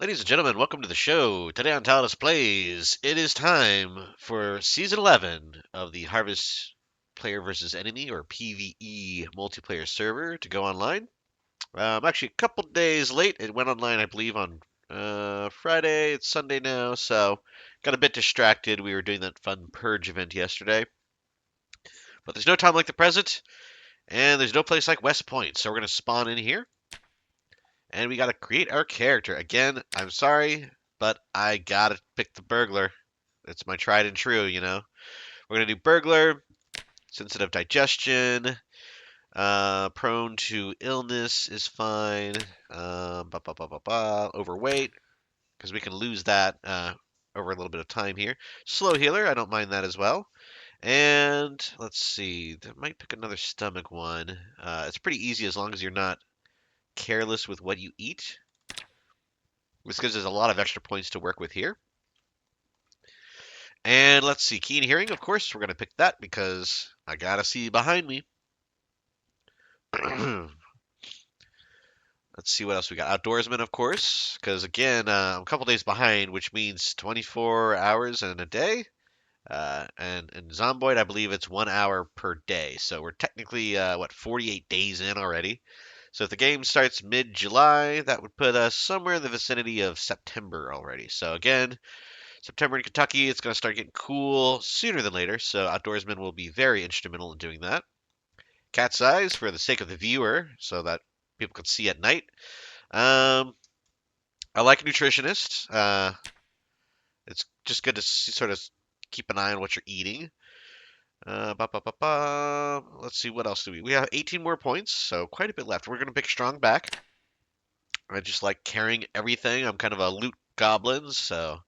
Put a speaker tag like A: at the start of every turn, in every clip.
A: Ladies and gentlemen, welcome to the show. Today on Tallidus Plays, it is time for Season 11 of the Harvest Player versus Enemy, or PvE, multiplayer server to go online. Actually, a couple days late. It went online, I believe, on Friday. It's Sunday now, so got a bit distracted. We were doing that fun Purge event yesterday. But there's no time like the present, and there's no place like West Point, so we're going to spawn in here. And we gotta create our character. Again, I'm sorry, but I gotta pick the burglar. It's my tried and true, you know. We're gonna do burglar, sensitive digestion, prone to illness is fine. Overweight, because we can lose that over a little bit of time here. Slow healer, I don't mind that as well. And let's see, I might pick another stomach one. It's pretty easy as long as you're not careless with what you eat. This gives us a lot of extra points to work with here. And let's see, keen hearing, of course, we're going to pick that because I got to see behind me. Let's see what else we got. Outdoorsman, of course, because again, I'm a couple days behind, which means 24 hours in a day. And in Zomboid, I believe it's 1 hour per day. So we're technically, 48 days in already. So if the game starts mid-July, that would put us somewhere in the vicinity of September already. So again, September in Kentucky, it's going to start getting cool sooner than later, so Outdoorsman will be very instrumental in doing that. Cat's eyes for the sake of the viewer, so that people can see at night. Um, I like a nutritionist. It's just good to sort of keep an eye on what you're eating. Let's see, what else do we? We have 18 more points, so quite a bit left. We're going to pick strong back. I just like carrying everything. I'm kind of a loot goblin, so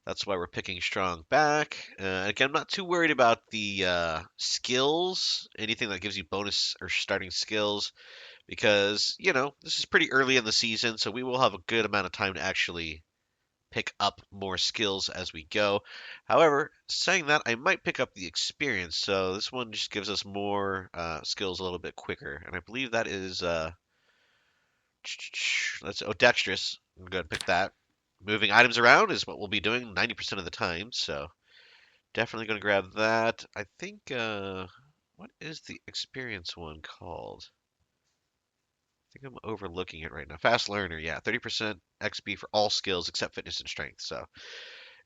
A: that's why we're picking strong back. Again, I'm not too worried about the skills, anything that gives you bonus or starting skills, because, this is pretty early in the season, so we will have a good amount of time to actually pick up more skills as we go. However, saying that, I might pick up the experience, so this one just gives us more skills a little bit quicker, and I believe that is, dexterous. I'm going to pick that. Moving items around is what we'll be doing 90% of the time, so definitely going to grab that. I think, what is the experience one called? I think I'm overlooking it right now. Fast learner, yeah, 30% XP for all skills except fitness and strength. So,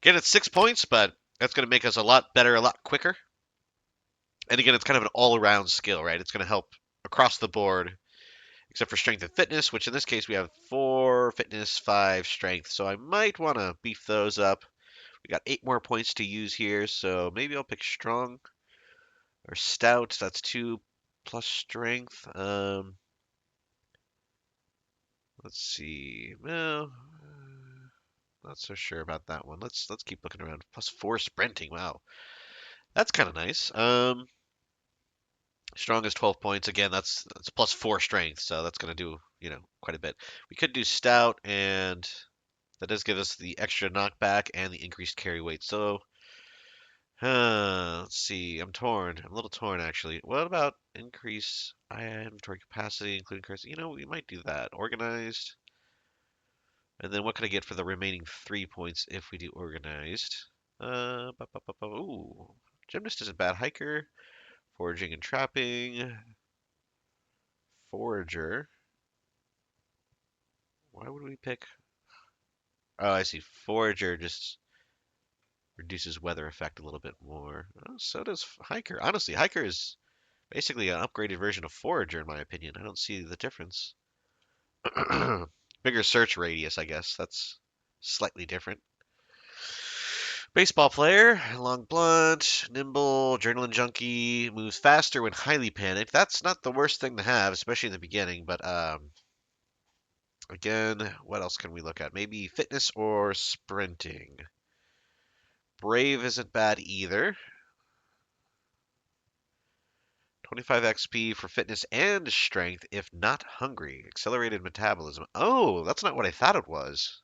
A: again, it's 6 points, but that's going to make us a lot better, a lot quicker. And again, it's kind of an all around skill, right? It's going to help across the board, except for strength and fitness, which in this case we have 4 fitness, 5 strength. So, I might want to beef those up. We got 8 more points to use here, so maybe I'll pick strong or stout. That's 2 plus strength. Let's see. Well, not so sure about that one. Let's keep looking around. Plus 4 sprinting. Wow, that's kind of nice. Strong is 12 points. Again, that's plus 4 strength, so that's gonna do quite a bit. We could do stout, and that does give us the extra knockback and the increased carry weight. So let's see. I'm torn. I'm a little torn, actually. What about increase inventory capacity, including currency? We might do that. Organized. And then what can I get for the remaining 3 points if we do organized? Ooh. Gymnast isn't bad. Hiker. Foraging and trapping. Forager. Why would we pick? Oh, I see. Forager just reduces weather effect a little bit more. Oh, so does Hiker. Honestly, Hiker is basically an upgraded version of Forager, in my opinion. I don't see the difference. Bigger search radius, I guess. That's slightly different. Baseball player, long blunt, nimble, adrenaline junkie, moves faster when highly panicked. That's not the worst thing to have, especially in the beginning. But again, what else can we look at? Maybe fitness or sprinting. Brave isn't bad either. 25 XP for fitness and strength if not hungry. Accelerated metabolism. Oh, that's not what I thought it was.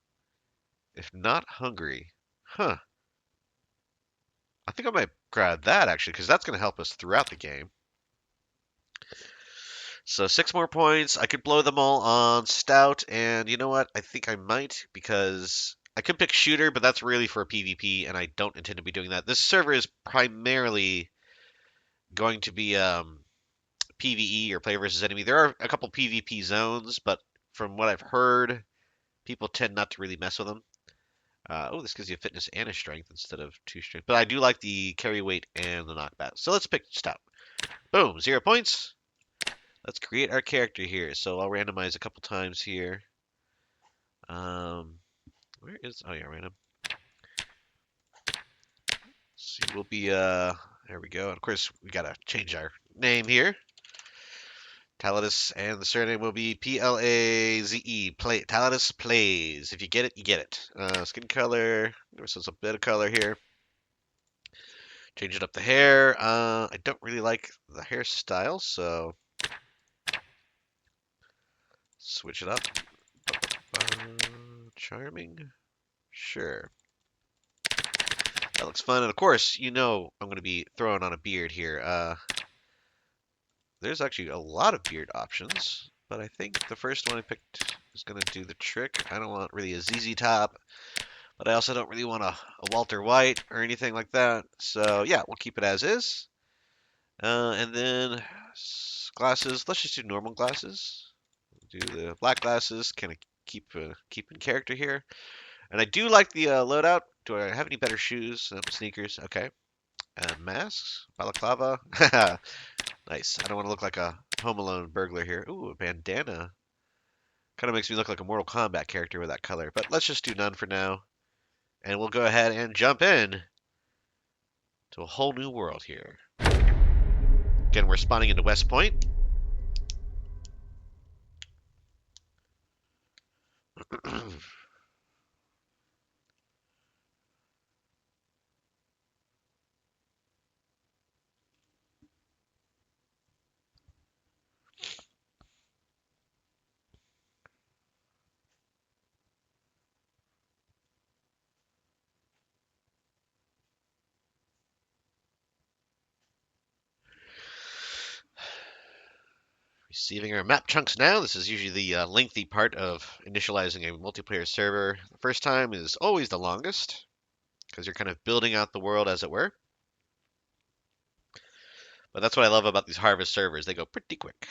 A: If not hungry. Huh. I think I might grab that actually, because that's going to help us throughout the game. So 6 more points. I could blow them all on Stout, and you know what? I think I might because I could pick Shooter, but that's really for a PvP, and I don't intend to be doing that. This server is primarily going to be PvE or player versus enemy. There are a couple PvP zones, but from what I've heard, people tend not to really mess with them. Oh, this gives you a fitness and a strength instead of 2 strength. But I do like the carry weight and the knockback. So let's pick Stout. Boom, 0 points. Let's create our character here. So I'll randomize a couple times here. Um, where is? Oh yeah, random. Let's see, we'll be there we go. And of course, we gotta change our name here. Tallidus, and the surname will be Plaze. Play Tallidus plays. If you get it, you get it. Skin color. There's a bit of color here. Changing up the hair. I don't really like the hairstyle, so switch it up. Charming. Sure. That looks fun. And of course, you know I'm going to be throwing on a beard here. There's actually a lot of beard options, but I think the first one I picked is going to do the trick. I don't want really a ZZ top, but I also don't really want a Walter White or anything like that. So yeah, we'll keep it as is. And then glasses. Let's just do normal glasses. Do the black glasses. Kind of keep in character here. And I do like the loadout. Do I have any better shoes? Sneakers. Okay. Masks. Balaclava. Nice. I don't want to look like a Home Alone burglar here. Ooh, a bandana. Kind of makes me look like a Mortal Kombat character with that color. But let's just do none for now. And we'll go ahead and jump in to a whole new world here. Again, we're spawning into West Point. Receiving our map chunks now. This is usually the lengthy part of initializing a multiplayer server. The first time is always the longest because you're kind of building out the world as it were. But that's what I love about these harvest servers. They go pretty quick.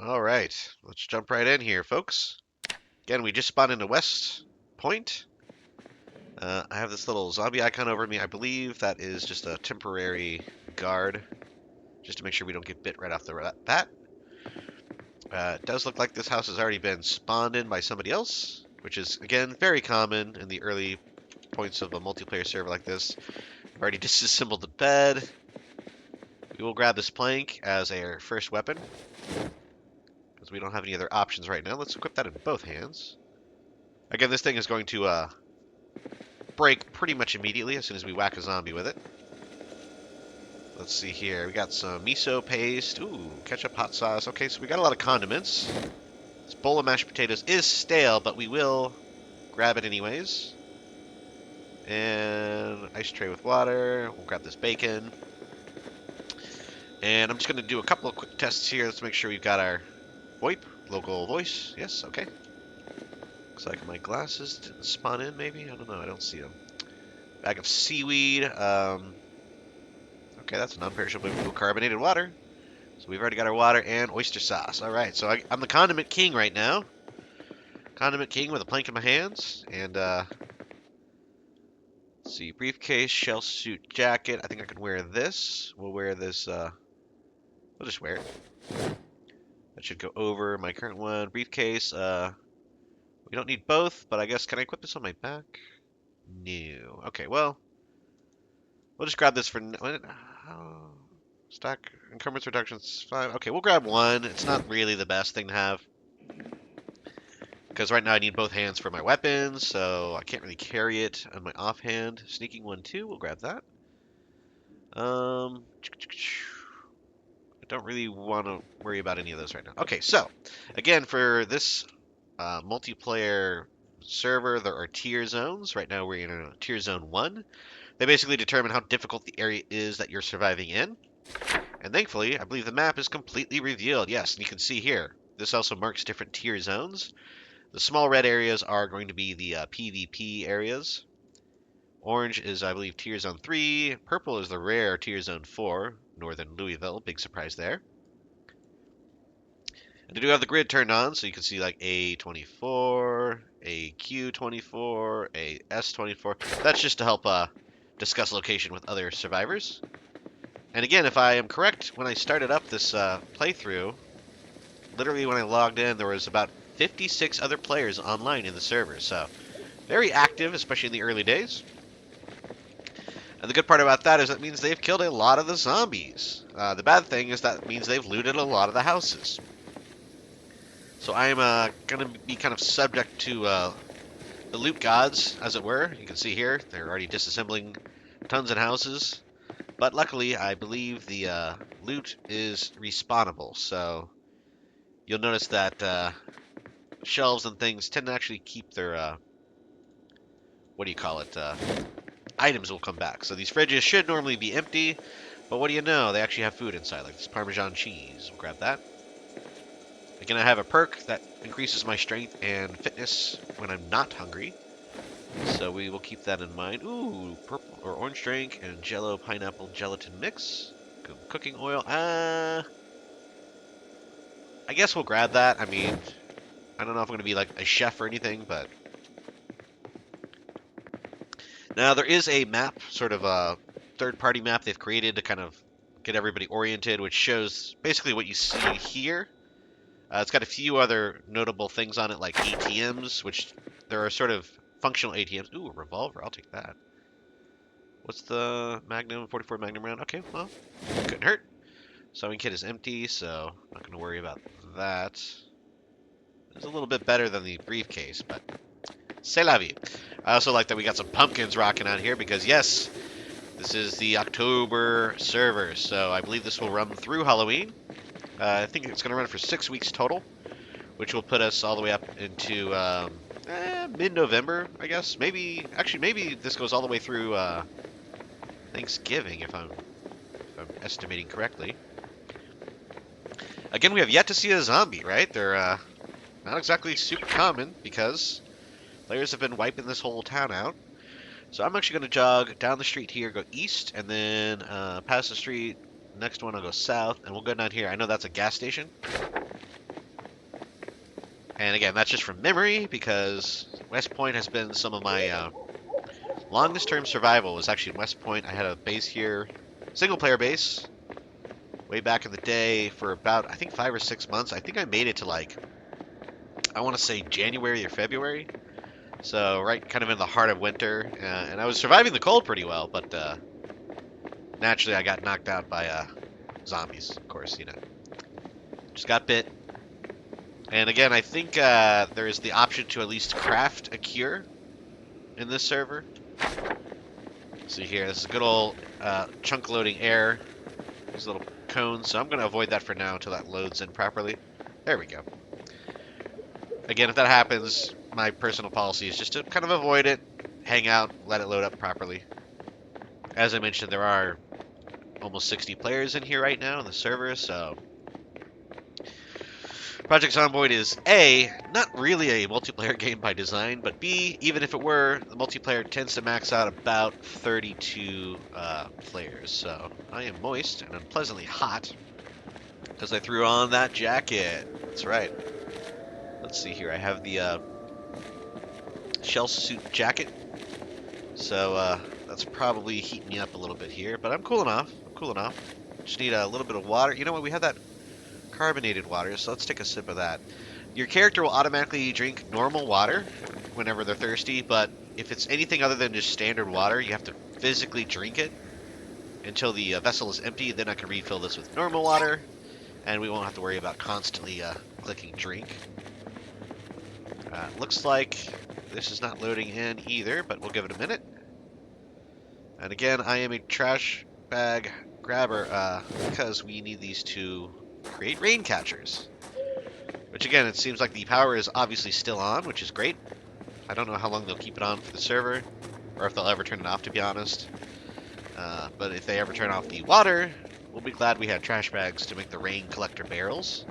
A: All right, let's jump right in here, folks. Again, we just spawned into West Point. I have this little zombie icon over me. I believe that is just a temporary guard, just to make sure we don't get bit right off the bat. It does look like this house has already been spawned in by somebody else, which is, again, very common in the early points of a multiplayer server like this. I've already disassembled the bed. We will grab this plank as our first weapon, because we don't have any other options right now. Let's equip that in both hands. Again, this thing is going to break pretty much immediately as soon as we whack a zombie with it. Let's see here. We got some miso paste. Ooh, ketchup, hot sauce. Okay, so we got a lot of condiments. This bowl of mashed potatoes is stale, but we will grab it anyways. And ice tray with water. We'll grab this bacon. And I'm just going to do a couple of quick tests here. Let's make sure we've got our VoIP, local voice. Yes, okay. Looks like my glasses didn't spawn in, maybe? I don't know. I don't see them. Bag of seaweed. Okay, that's non-perishable carbonated water. So we've already got our water and oyster sauce. All right, so I'm the condiment king right now. Condiment king with a plank in my hands. And, let's see, briefcase, shell suit, jacket. I think I can wear this. We'll wear this, we'll just wear it. That should go over my current one. Briefcase, we don't need both, but I guess, can I equip this on my back? No. Okay, well, we'll just grab this for... Stack encumbrance reductions, 5. Okay, we'll grab one. It's not really the best thing to have. Because right now I need both hands for my weapons, so I can't really carry it on my offhand. Sneaking 1, 2, we'll grab that. I don't really want to worry about any of those right now. Okay, so, again, for this multiplayer server, there are tier zones. Right now we're in tier zone 1. They basically determine how difficult the area is that you're surviving in. And thankfully, I believe the map is completely revealed. Yes, and you can see here. This also marks different tier zones. The small red areas are going to be the PvP areas. Orange is, I believe, tier zone 3. Purple is the rare tier zone 4. Northern Louisville, big surprise there. And I do have the grid turned on, so you can see like A24, AQ24, AS24. That's just to help discuss location with other survivors. And again, if I am correct, when I started up this playthrough, literally when I logged in, there was about 56 other players online in the server, so very active, especially in the early days. And the good part about that is that means they've killed a lot of the zombies. The bad thing is that means they've looted a lot of the houses. So I'm going to be kind of subject to the loot gods, as it were. You can see here, they're already disassembling tons of houses. But luckily, I believe the loot is respawnable, so you'll notice that shelves and things tend to actually keep their, what do you call it, items will come back. So these fridges should normally be empty, but what do you know, they actually have food inside, like this Parmesan cheese. We'll grab that. Again, I have a perk that increases my strength and fitness when I'm not hungry, so we will keep that in mind. Ooh, purple or orange drink and Jello pineapple gelatin mix. Cooking oil. I guess we'll grab that. I mean, I don't know if I'm going to be like a chef or anything, but... Now, there is a map, sort of a third-party map they've created to kind of get everybody oriented, which shows basically what you see here. It's got a few other notable things on it, like ATMs, which there are sort of functional ATMs. Ooh, a revolver. I'll take that. What's the Magnum? 44 Magnum round. Okay, well, couldn't hurt. Sewing kit is empty, so not going to worry about that. It's a little bit better than the briefcase, but c'est la vie. I also like that we got some pumpkins rocking out here because, yes, this is the October server, so I believe this will run through Halloween. I think it's going to run for 6 weeks total, which will put us all the way up into mid-November, I guess. Maybe this goes all the way through Thanksgiving, if I'm estimating correctly. Again, we have yet to see a zombie, right? They're not exactly super common because players have been wiping this whole town out. So I'm actually going to jog down the street here, go east, and then pass the street. Next one I'll go south, and we'll go down here. I know that's a gas station. And again, that's just from memory, because West Point has been some of my longest term survival was actually in West Point. I had a base here, single player base, way back in the day for about, I think, 5 or 6 months. I think I made it to like, I want to say January or February. So right kind of in the heart of winter, and I was surviving the cold pretty well, but naturally I got knocked out by zombies, of course, you know. Just got bit. And again, I think there is the option to at least craft a cure in this server. See here, this is good old chunk loading air. These little cones, so I'm going to avoid that for now until that loads in properly. There we go. Again, if that happens, my personal policy is just to kind of avoid it, hang out, let it load up properly. As I mentioned, there are almost 60 players in here right now in the server, so Project Zomboid is A, not really a multiplayer game by design, but B, even if it were, the multiplayer tends to max out about 32 players. So I am moist and unpleasantly hot because I threw on that jacket. That's right. Let's see here. I have the shell suit jacket, so that's probably heating me up a little bit here, but I'm cooling off. Just need a little bit of water. You know what? We have that carbonated water, so let's take a sip of that. Your character will automatically drink normal water whenever they're thirsty, but if it's anything other than just standard water, you have to physically drink it until the vessel is empty. Then I can refill this with normal water, and we won't have to worry about constantly clicking drink. Looks like this is not loading in either, but we'll give it a minute. And again, I am a trash bag grabber because we need these to create rain catchers. Which again, it seems like the power is obviously still on, which is great. I don't know how long they'll keep it on for the server, or if they'll ever turn it off, to be honest. But if they ever turn off the water, we'll be glad we had trash bags to make the rain collector barrels.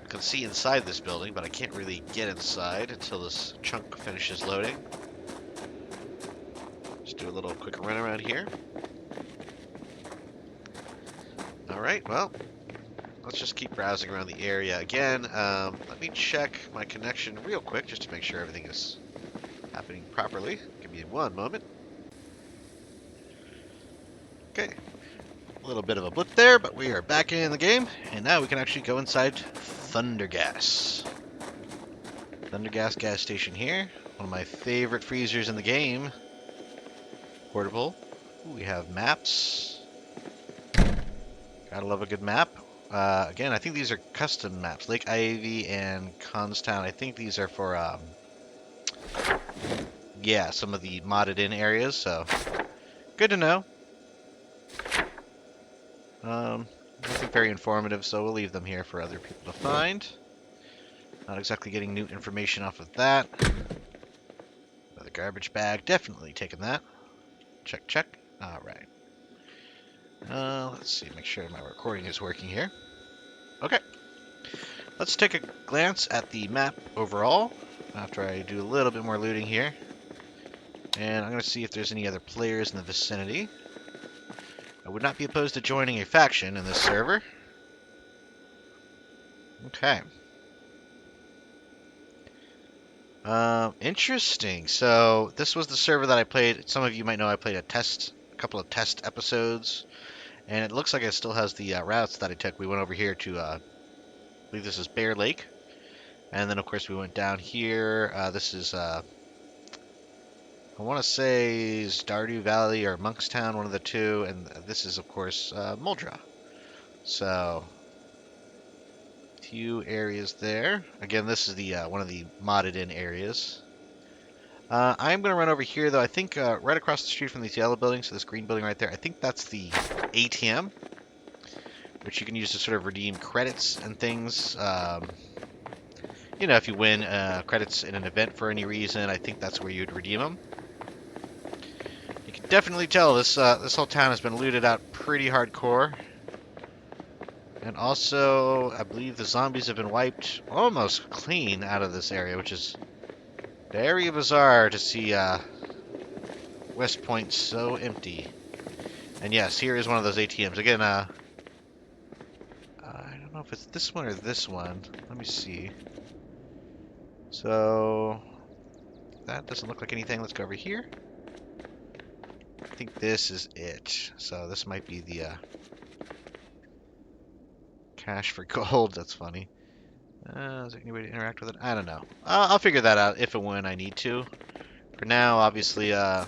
A: I can see inside this building, but I can't really get inside until this chunk finishes loading. Just do a little quick run around here. Alright, well, let's just keep browsing around the area again. Let me check my connection real quick just to make sure everything is happening properly. Give me one moment. Okay, a little bit of a blip there, but we are back in the game, and now we can actually go inside Thundergas. Thundergas gas station here. One of my favorite freezers in the game. Portable. Ooh, we have maps. Gotta love a good map. Again, I think these are custom maps. Lake Ivy and Constown. I think these are for, yeah, some of the modded in areas, so good to know. Nothing very informative, so we'll leave them here for other people to find. Not exactly getting new information off of that. Another garbage bag, definitely taking that. Check, check. Alright. Let's see, make sure my recording is working here. Okay. Let's take a glance at the map overall, after I do a little bit more looting here. And I'm going to see if there's any other players in the vicinity. I would not be opposed to joining a faction in this server. Okay. Interesting. So this was the server that I played. Some of you might know I played a couple of test episodes, and it looks like it still has the routes that I took. We went over here to, I believe this is Bear Lake, and then of course we went down here. This is, I want to say Stardew Valley or Monkstown, one of the two, and this is of course Muldra. So few areas there. Again, this is the one of the modded in areas. I'm going to run over here, though. I think right across the street from these yellow buildings, so this green building right there, I think that's the ATM, which you can use to sort of redeem credits and things. You know, if you win credits in an event for any reason, I think that's where you'd redeem them. You can definitely tell this whole town has been looted out pretty hardcore. And also, I believe the zombies have been wiped almost clean out of this area, which is very bizarre to see West Point so empty. And yes, here is one of those ATMs. Again, I don't know if it's this one or this one. Let me see. So, that doesn't look like anything. Let's go over here. I think this is it. So this might be the cash for gold. That's funny. Is there any way to interact with it? I don't know. I'll figure that out if and when I need to. For now, obviously, I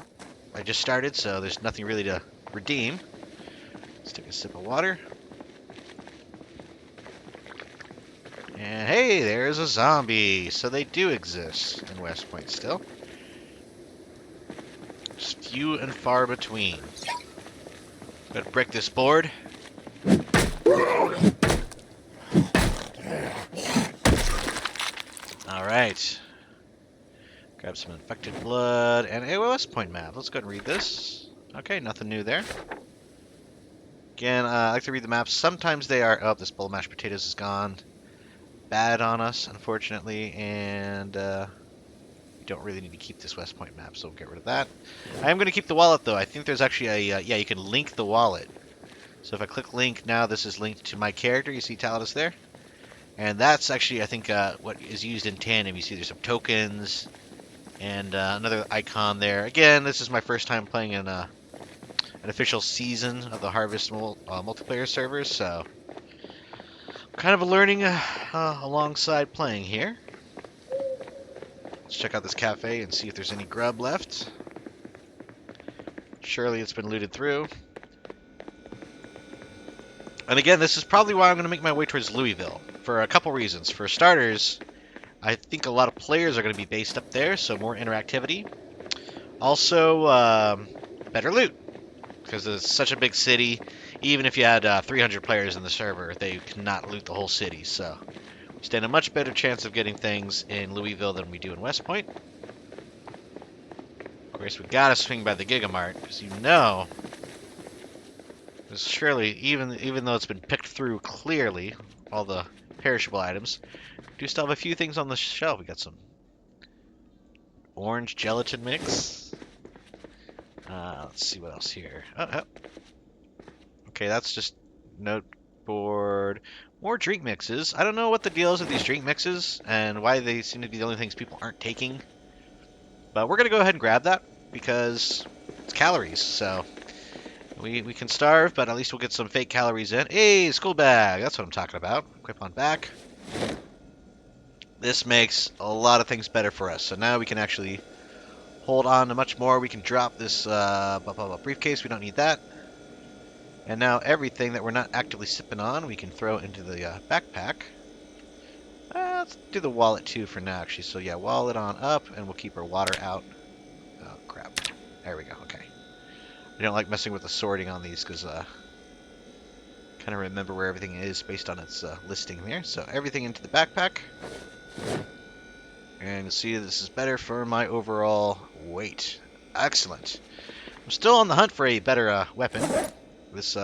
A: just started, so there's nothing really to redeem. Let's take a sip of water. And hey, there's a zombie. So they do exist in West Point still. Just few and far between. Gotta break this board. Alright. Grab some infected blood and a West Point map. Let's go and read this. Okay, nothing new there. Again, I like to read the maps. Sometimes they are... Oh, this bowl of mashed potatoes is gone. Bad on us, unfortunately, and we don't really need to keep this West Point map, so we'll get rid of that. I am going to keep the wallet, though. I think there's actually a... yeah, you can link the wallet. So if I click link now, this is linked to my character. You see Tallidus there? And that's actually, I think, what is used in tandem. You see there's some tokens and another icon there. Again, this is my first time playing in an official season of the Harvest multiplayer servers, so
B: kind of learning alongside playing here. Let's check out this cafe and see if there's any grub left. Surely it's been looted through. And again, this is probably why I'm going to make my way towards Louisville, for a couple reasons. For starters, I think a lot of players are going to be based up there, so more interactivity. Also, better loot, because it's such a big city. Even if you had 300 players in the server, they cannot loot the whole city, so we stand a much better chance of getting things in Louisville than we do in West Point. Of course, we gotta swing by the Gigamart, because you know, surely, even though it's been picked through clearly, all the perishable items, we do still have a few things on the shelf. We got some orange gelatin mix. Let's see what else here. Oh. Okay, that's just note board. More drink mixes. I don't know what the deal is with these drink mixes and why they seem to be the only things people aren't taking. But we're going to go ahead and grab that because it's calories. So we can starve, but at least we'll get some fake calories in. Hey, school bag. That's what I'm talking about. Equip on back. This makes a lot of things better for us. So now we can actually hold on to much more. We can drop this briefcase. We don't need that. And now everything that we're not actively sipping on, we can throw into the backpack. Let's do the wallet too for now, actually. So yeah, wallet on up, and we'll keep our water out. Oh, crap. There we go, okay. I don't like messing with the sorting on these, because kind of remember where everything is based on its listing there. So everything into the backpack. And you'll see this is better for my overall weight. Excellent. I'm still on the hunt for a better weapon. This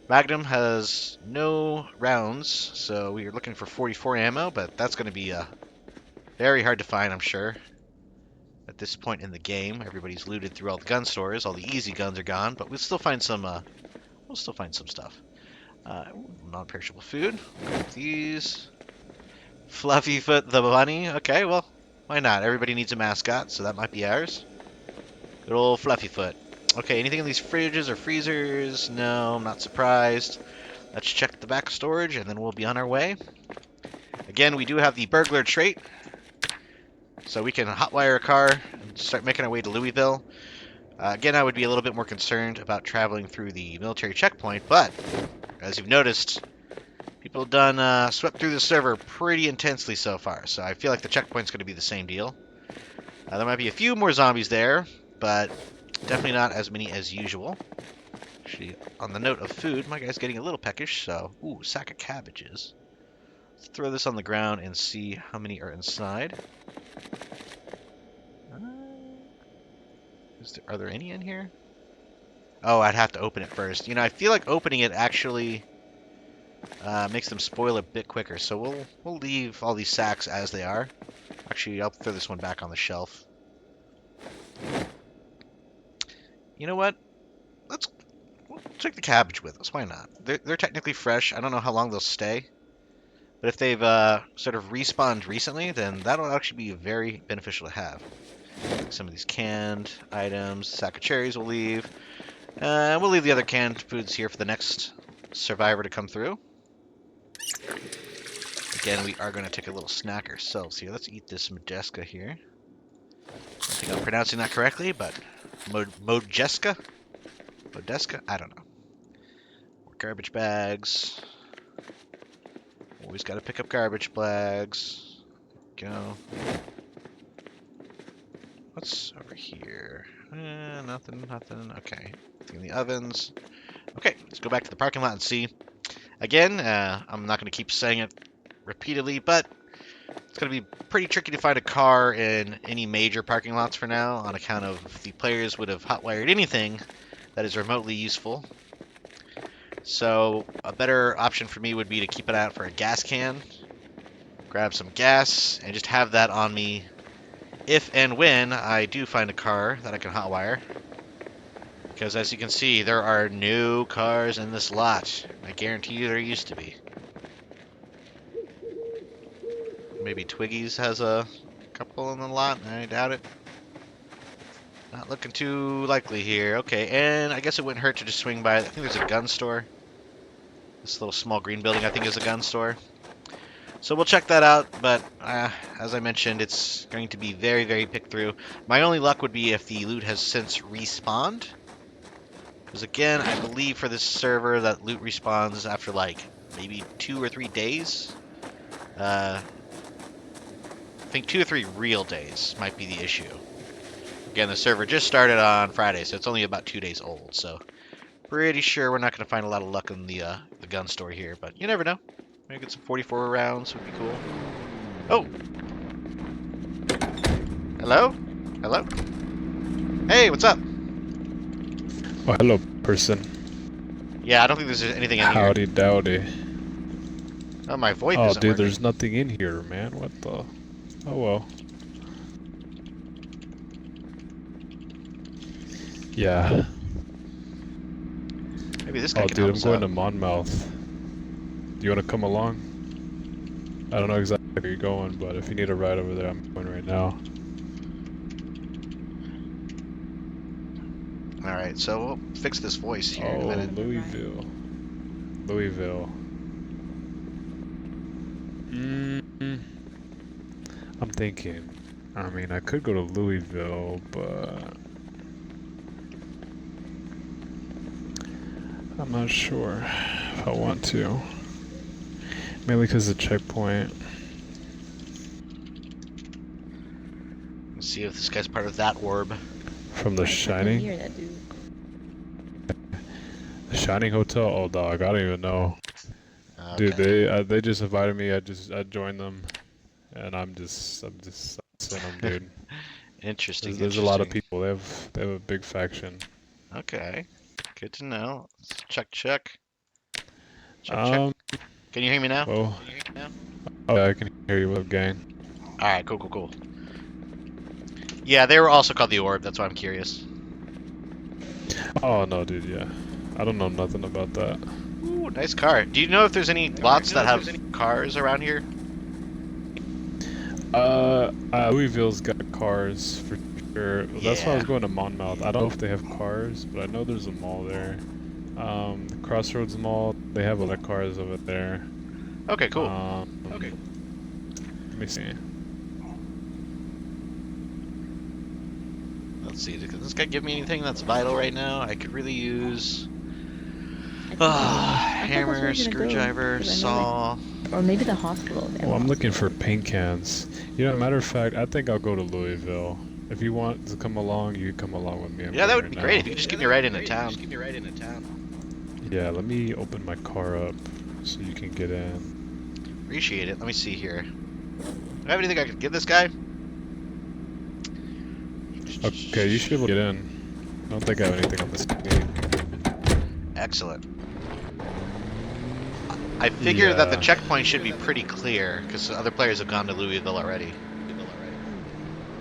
B: Magnum has no rounds, so we are looking for 44 ammo, but that's going to be very hard to find, I'm sure. At this point in the game, everybody's looted through all the gun stores. All the easy guns are gone, but we'll still find some. We'll still find some stuff. Non-perishable food. Grab these. Fluffyfoot the bunny. Okay, well, why not? Everybody needs a mascot, so that might be ours. Good old Fluffyfoot. Okay, anything in these fridges or freezers? No, I'm not surprised. Let's check the back storage, and then we'll be on our way. Again, we do have the burglar trait, so we can hotwire a car and start making our way to Louisville. Again, I would be a little bit more concerned about traveling through the military checkpoint, but as you've noticed, people have done swept through the server pretty intensely so far, so I feel like the checkpoint's going to be the same deal. There might be a few more zombies there, but definitely not as many as usual. Actually, on the note of food, my guy's getting a little peckish, so... Ooh, sack of cabbages. Let's throw this on the ground and see how many are inside. Are there any in here? Oh, I'd have to open it first. You know, I feel like opening it actually makes them spoil a bit quicker, so we'll leave all these sacks as they are. Actually, I'll throw this one back on the shelf. You know what? We'll take the cabbage with us. Why not? They're technically fresh. I don't know how long they'll stay. But if they've sort of respawned recently, then that'll actually be very beneficial to have. Some of these canned items, sack of cherries we'll leave. We'll leave the other canned foods here for the next survivor to come through. Again, we are going to take a little snack ourselves here. Let's eat this Majeska here. I don't think I'm pronouncing that correctly, but Modeska? Modeska? I don't know. More garbage bags. Always got to pick up garbage bags. Go. What's over here? Nothing. Okay. In the ovens. Okay, let's go back to the parking lot and see. Again, I'm not going to keep saying it repeatedly, but it's going to be pretty tricky to find a car in any major parking lots for now, on account of the players would have hotwired anything that is remotely useful. So a better option for me would be to keep it out for a gas can, grab some gas, and just have that on me if and when I do find a car that I can hotwire. Because as you can see, there are no cars in this lot. I guarantee you there used to be. Maybe Twiggy's has a couple in the lot, I doubt it. Not looking too likely here. Okay, and I guess it wouldn't hurt to just swing by. I think there's a gun store. This little small green building, I think, is a gun store. So we'll check that out, but as I mentioned, it's going to be very, very picked through. My only luck would be if the loot has since respawned. Because again, I believe for this server that loot respawns after like maybe 2 or 3 days. I think 2 or 3 real days might be the issue. Again, the server just started on Friday, so it's only about 2 days old. So pretty sure we're not going to find a lot of luck in the gun store here, but you never know. Maybe get some 44 rounds would be cool. Oh! Hello? Hello? Hey, what's up?
C: Oh, hello, person.
B: Yeah, I don't think there's anything in here.
C: Howdy dowdy.
B: Oh, my VoIP
C: Oh,
B: isn't
C: dude,
B: working.
C: there's nothing in here, man. What the? Oh, well. Yeah.
B: Maybe this guy
C: Oh,
B: can
C: dude,
B: help
C: I'm
B: us
C: going
B: out.
C: to Monmouth. Do you want to come along? I don't know exactly where you're going, but if you need a ride over there, I'm going right now.
B: Alright, so we'll fix this voice here in a
C: Oh,
B: minute.
C: Louisville. Louisville. I'm thinking. I mean, I could go to Louisville, but I'm not sure if I want to. Mainly because of the checkpoint.
B: Let's see if this guy's part of that orb.
C: From The Shining? The Shining Hotel? Oh, dog, I don't even know.
B: Okay.
C: Dude, they just invited me. I joined them, and I'm just in them, dude.
B: Interesting,
C: There's a lot of
B: interesting.
C: people. They have a big faction.
B: Okay. Good to know. Let's check. Check.
C: Um,
B: Can you hear me now?
C: well, oh, yeah, I can hear you. What's up, gang?
B: Alright, cool. Yeah, they were also called the orb, that's why I'm curious.
C: Oh no, dude, yeah. I don't know nothing about that.
B: Ooh, nice car. Do you know if there's any lots that have cars around here?
C: Louisville's got cars for sure. That's why I was
B: Yeah.
C: going to Monmouth. I don't know if they have cars, but I know there's a mall there. The Crossroads Mall, they have other cars over there.
B: Okay, cool.
C: Okay. Let me see.
B: Let's see. Does this guy give me anything that's vital right now? I could really use hammer, screwdriver, saw.
D: Or maybe the hospital.
C: Well, I'm looking for paint cans. You know, matter of fact, I think I'll go to Louisville. If you want to come along, you can come along with me.
B: Yeah, that would be great if you could just give me a ride into town.
C: Yeah, let me open my car up so you can get in.
B: Appreciate it. Let me see here. Do I have anything I could give this guy?
C: Okay, you should be able to get in. I don't think I have anything on this game.
B: Excellent. I figure that the
C: Yeah.
B: checkpoint should be pretty clear because other players have gone to Louisville already.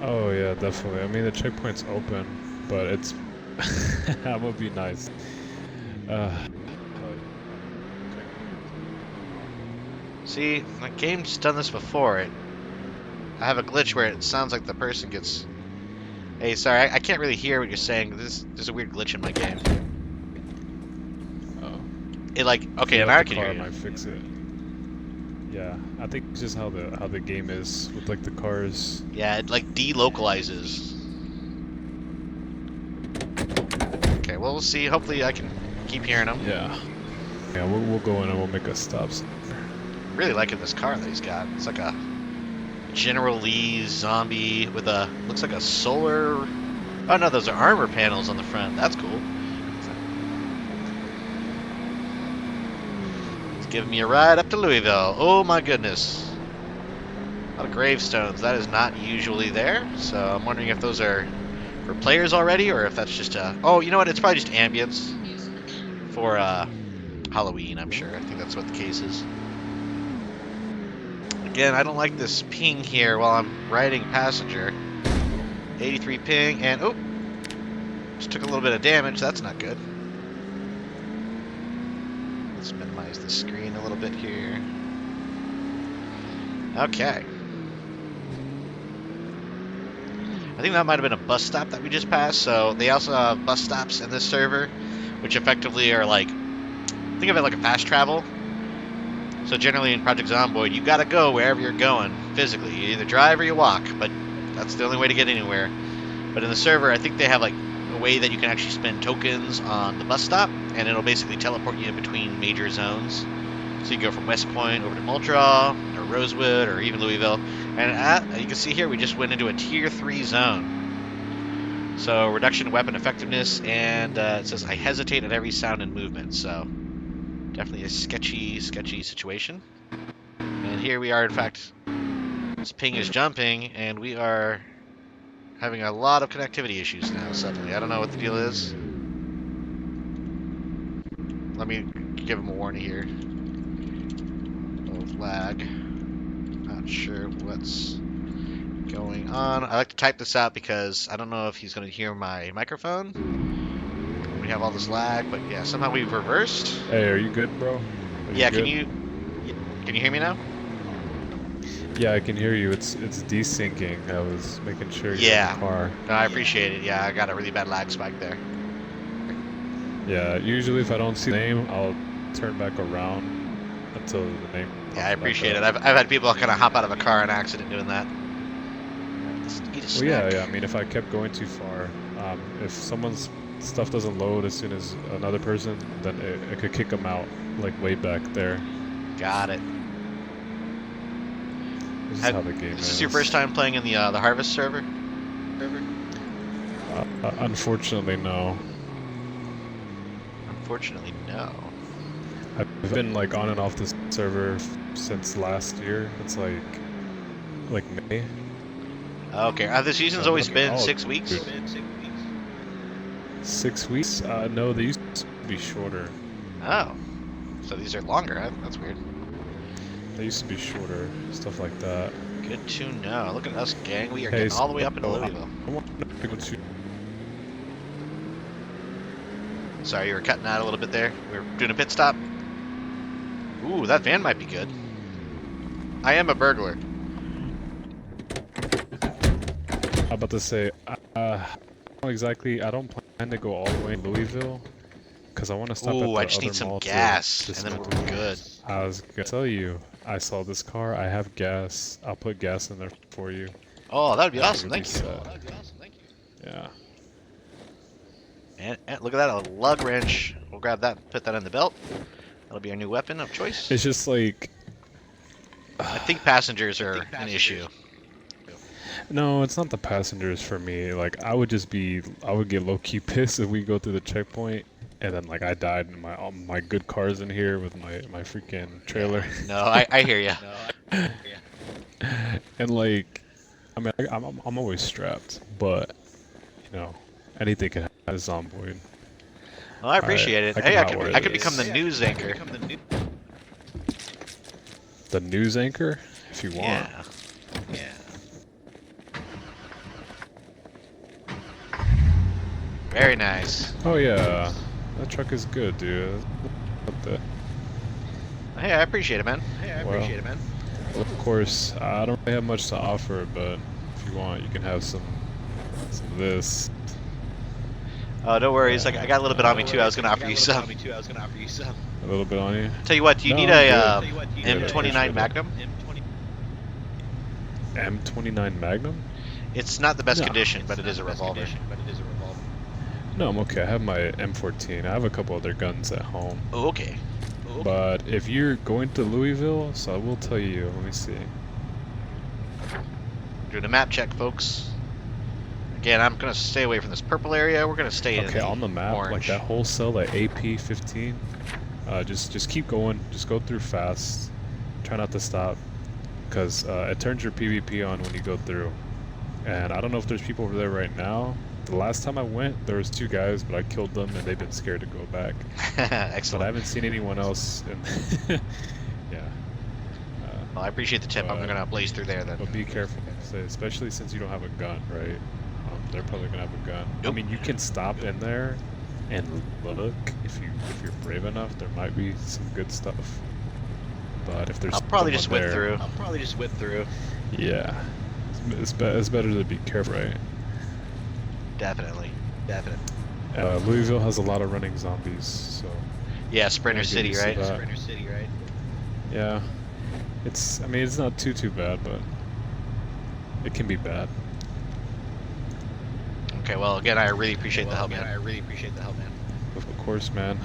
C: Oh yeah, definitely. I mean, the checkpoint's open, but it's that would be nice.
B: See, the game's done this before. I have a glitch where it sounds like the person gets... Hey, sorry, I can't really hear what you're saying. There's a weird glitch in my game.
C: Oh.
B: It like... Okay,
C: Yeah,
B: now I
C: the
B: can
C: car
B: hear you.
C: might fix it. Yeah, I think it's just how the game is with like the cars.
B: Yeah, it like delocalizes. Okay, well, we'll see. Hopefully I can keep hearing them.
C: Yeah. Yeah, we'll go in and we'll make a stop.
B: Really liking this car that he's got. It's like a General Lee zombie with a... Looks like a solar... Oh no, those are armor panels on the front. That's cool. It's giving me a ride up to Louisville. Oh my goodness. A lot of gravestones. That is not usually there. So I'm wondering if those are for players already or if that's just a... Oh, you know what? It's probably just ambience for Halloween, I'm sure. I think that's what the case is. Again, I don't like this ping here while I'm riding passenger. 83 ping, and oh, just took a little bit of damage. That's not good. Let's minimize the screen a little bit here. Okay. I think that might have been a bus stop that we just passed. So they also have bus stops in this server, which effectively are like, think of it like a fast travel. So generally in Project Zomboid, you gotta go wherever you're going physically. You either drive or you walk, but that's the only way to get anywhere. But in the server, I think they have like a way that you can actually spend tokens on the bus stop, and it'll basically teleport you in between major zones. So you go from West Point over to Muldraw, or Rosewood, or even Louisville. And you can see here, we just went into a Tier 3 zone. So reduction in weapon effectiveness, and it says, I hesitate at every sound and movement. So definitely a sketchy situation. And here we are, in fact, this ping is jumping, and we are having a lot of connectivity issues now suddenly. I don't know what the deal is. Let me give him a warning here of lag. Not sure what's going on. I like to type this out because I don't know if he's going to hear my microphone. We have all this lag, but yeah, somehow we've reversed.
C: Hey, are you good, bro?
B: Yeah,
C: good?
B: can you hear me now?
C: Yeah, I can hear you. It's desyncing. I was making sure you're in the car.
B: No, I appreciate it. Yeah, I got a really bad lag spike there.
C: Yeah, usually if I don't see the name, I'll turn back around until the name.
B: Yeah, I appreciate it. I've had people kind of hop out of a car in accident doing that.
C: Well, yeah. I mean, if I kept going too far, if someone's stuff doesn't load as soon as another person, then it could kick them out, like way back there.
B: Got it.
C: This is how the game
B: is.
C: Is
B: This your first time playing in the Harvest server?
C: Unfortunately, no.
B: Unfortunately, no.
C: I've been like on and off this server since last year. It's like May.
B: Okay. The season's always been 6 weeks.
C: Dude. 6 weeks? No, they used to be shorter.
B: Oh, so these are longer. That's weird.
C: They used to be shorter, stuff like that.
B: Good to know. Look at us, gang. We are getting all the way up into Louisville.
C: I want to go to.
B: Sorry, you were cutting out a little bit there. We were doing a pit stop. Ooh, that van might be good. I am a burglar.
C: I'm about to say, exactly. I don't plan to go all the way to Louisville because I want to stop at the
B: I just need some gas, and then we're good.
C: I was gonna tell you, I saw this car. I have gas. I'll put gas in there for you.
B: Oh, that would be awesome. Thank you.
C: Yeah.
B: And look at that, a lug wrench. We'll grab that and put that in the belt. That'll be our new weapon of choice.
C: It's just like...
B: I think passengers are an issue.
C: No, it's not the passengers for me. Like, I would get low-key pissed if we go through the checkpoint and then, like, I died and all my good car's in here with my freaking trailer.
B: No, I hear you.
C: And, like, I mean, I'm always strapped, but, you know, anything can happen to Zomboid.
B: Well, I appreciate it. Hey, I could become the news anchor.
C: The news anchor, if you want.
B: Yeah. Very nice.
C: Oh yeah, that truck is good, dude. What the?
B: Hey, I appreciate it, man.
C: Well, of course, I don't really have much to offer, but if you want, you can have some of this.
B: Oh, no worries. I got a little bit on me too. I was gonna offer you some.
C: A little bit on you.
B: Tell you what, do you need a M29 Magnum?
C: M29 Magnum?
B: It's not the best condition, but it is a revolver.
C: No, I'm okay. I have my M14. I have a couple other guns at home.
B: Oh, okay.
C: But if you're going to Louisville, so I will tell you. Let me see.
B: Doing a map check, folks. Again, I'm gonna stay away from this purple area. We're gonna stay in the
C: on the map,
B: orange.
C: like that whole cell at AP15. Just keep going. Just go through fast. Try not to stop, because it turns your PvP on when you go through. And I don't know if there's people over there right now. The last time I went, there was 2 guys, but I killed them, and they've been scared to go back.
B: Excellent.
C: But I haven't seen anyone else. Yeah.
B: Well, I appreciate the tip. I'm gonna blaze through there then.
C: But be careful, especially since you don't have a gun, right? They're probably gonna have a gun.
B: Nope.
C: I mean, you can stop in there and look if you're brave enough. There might be some good stuff. But if there's
B: I'll probably just whip
C: there,
B: through.
C: Yeah, it's better to be careful, right?
B: Definitely.
C: Louisville has a lot of running zombies, so
B: Yeah, Sprinter City, right?
C: Yeah. I mean, it's not too bad, but it can be bad.
B: Okay, well, again, I really appreciate the help, man.
C: Of course, man.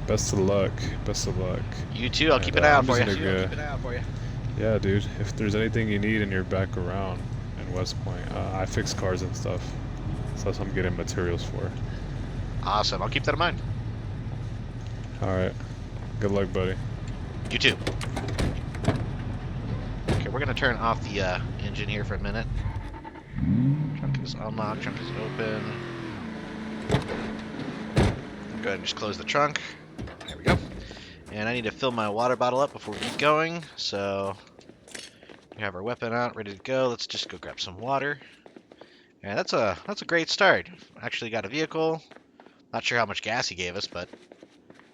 C: Best of luck. Best of luck.
B: You too. I'll keep
C: And
B: an eye out
C: I'm
B: for
C: just
B: you.
C: gonna go. Yeah, dude. If there's anything you need and you're back around in West Point, I fix cars and stuff. So that's what I'm getting materials for.
B: Awesome. I'll keep that in mind.
C: All right. Good luck, buddy.
B: You too. Okay, we're gonna turn off the engine here for a minute. Trunk is unlocked. Trunk is open. Go ahead and just close the trunk. There we go. And I need to fill my water bottle up before we get going. So we have our weapon out, ready to go. Let's just go grab some water. And that's a great start. Actually got a vehicle. Not sure how much gas he gave us, but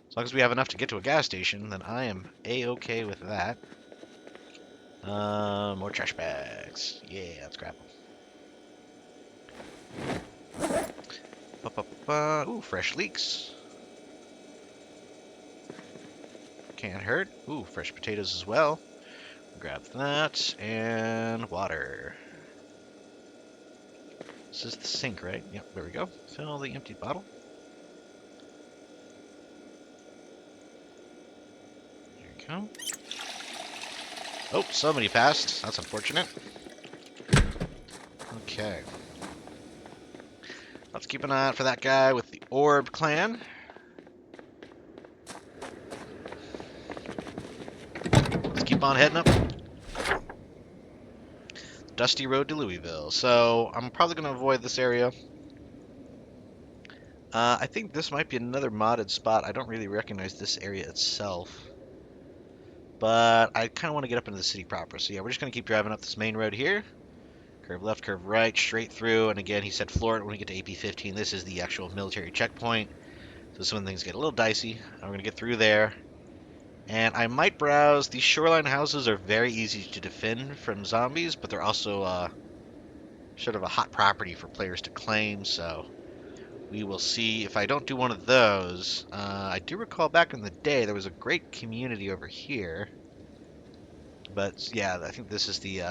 B: as long as we have enough to get to a gas station, then I am a-okay with that. More trash bags. Yeah, let's grab them. Ooh, fresh leeks. Can't hurt. Ooh, fresh potatoes as well. Grab that. And water. This is the sink, right? Yep, there we go. Fill the empty bottle. There you go. Oh, somebody passed. That's unfortunate. Okay. Let's keep an eye out for that guy with the Orb clan. Let's keep on heading up. Dusty Road to Louisville. So, I'm probably going to avoid this area. I think this might be another modded spot. I don't really recognize this area itself. But I kind of want to get up into the city proper. So yeah, we're just going to keep driving up this main road here. Curve left, curve right, straight through. And again, he said floor it when we get to AP-15. This is the actual military checkpoint. So this is when things get a little dicey. We're going to get through there. And I might browse. These shoreline houses are very easy to defend from zombies, but they're also sort of a hot property for players to claim. So we will see. If I don't do one of those, I do recall back in the day there was a great community over here. But yeah, I think this is the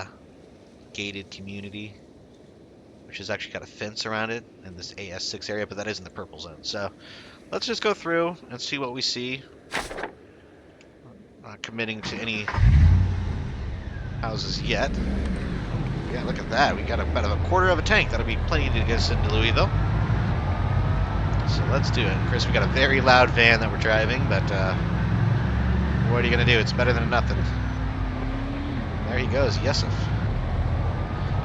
B: gated community, which has actually got a fence around it in this AS6 area, but that is in the purple zone. So let's just go through and see what we see. Not committing to any houses yet. Yeah, look at that. We got about a quarter of a tank. That'll be plenty to get us into Louisville. So let's do it. Chris, we got a very loud van that we're driving, but what are you going to do? It's better than nothing. There he goes, Yesif.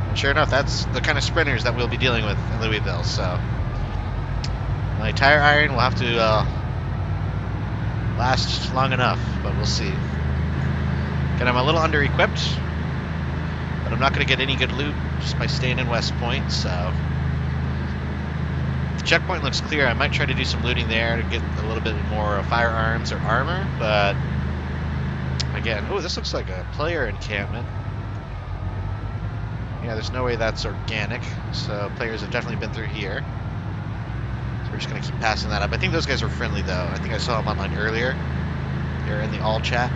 B: And sure enough, that's the kind of sprinters that we'll be dealing with in Louisville, so my tire iron will have to last long enough, but we'll see. Again, I'm a little under-equipped, but I'm not going to get any good loot just by staying in West Point, so the checkpoint looks clear. I might try to do some looting there to get a little bit more firearms or armor, but again, oh, this looks like a player encampment. Yeah, there's no way that's organic, so players have definitely been through here. So we're just going to keep passing that up. I think those guys were friendly, though. I think I saw them online earlier. They're in the all chat.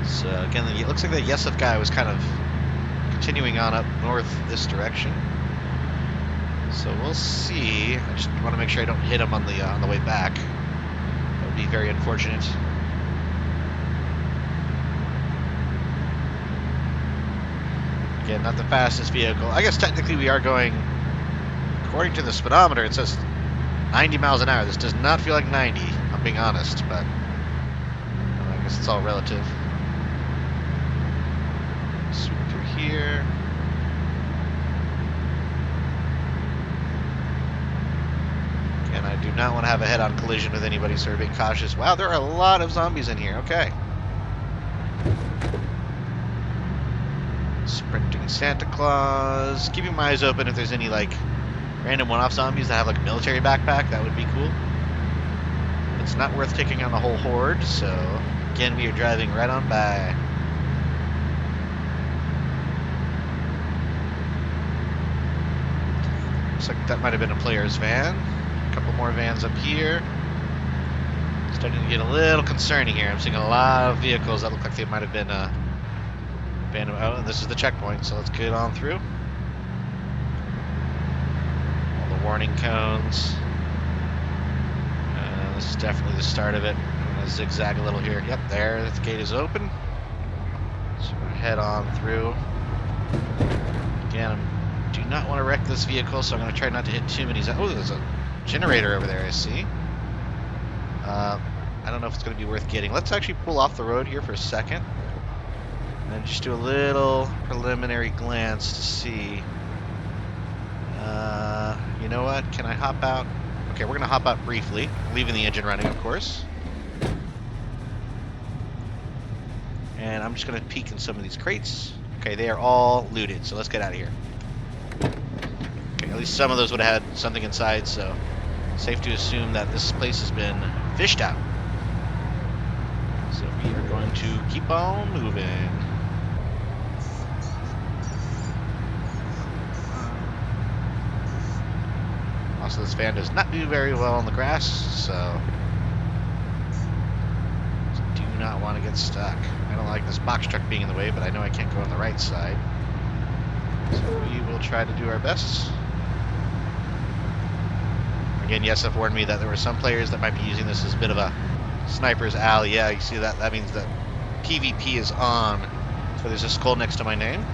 B: So again, it looks like the Yesif guy was kind of continuing on up north this direction. So we'll see. I just want to make sure I don't hit him on the way back. That would be very unfortunate. Again, not the fastest vehicle. I guess technically we are going, according to the speedometer, it says 90 miles an hour. This does not feel like 90, I'm being honest, but I guess it's all relative. Swoop through here. And I do not want to have a head-on collision with anybody, so we're being cautious. Wow, there are a lot of zombies in here. Okay. Sprinting Santa Claus. Keeping my eyes open if there's any, like, random one-off zombies that have, like, a military backpack. That would be cool. It's not worth taking on the whole horde, so again, we are driving right on by. Looks like that might have been a player's van. A couple more vans up here. Starting to get a little concerning here. I'm seeing a lot of vehicles that look like they might have been abandoned. Oh, and this is the checkpoint, so let's get on through. All the warning cones. This is definitely the start of it. I'm going to zigzag a little here. Yep, there, the gate is open. So we're going to head on through. Again, I do not want to wreck this vehicle, so I'm going to try not to hit too many. Oh, there's a generator over there, I see. I don't know if it's going to be worth getting. Let's actually pull off the road here for a second. And just do a little preliminary glance to see. You know what? Can I hop out? Okay, we're going to hop out briefly, leaving the engine running, of course. And I'm just going to peek in some of these crates. Okay, they are all looted, so let's get out of here. Okay, at least some of those would have had something inside, so safe to assume that this place has been fished out. So we are going to keep on moving. Also, this van does not do very well on the grass, so do not want to get stuck. I don't like this box truck being in the way, but I know I can't go on the right side. So we will try to do our best. Again, Yesef warned me that there were some players that might be using this as a bit of a sniper's alley. Yeah, you see that? That means that PvP is on. So there's a skull next to my name.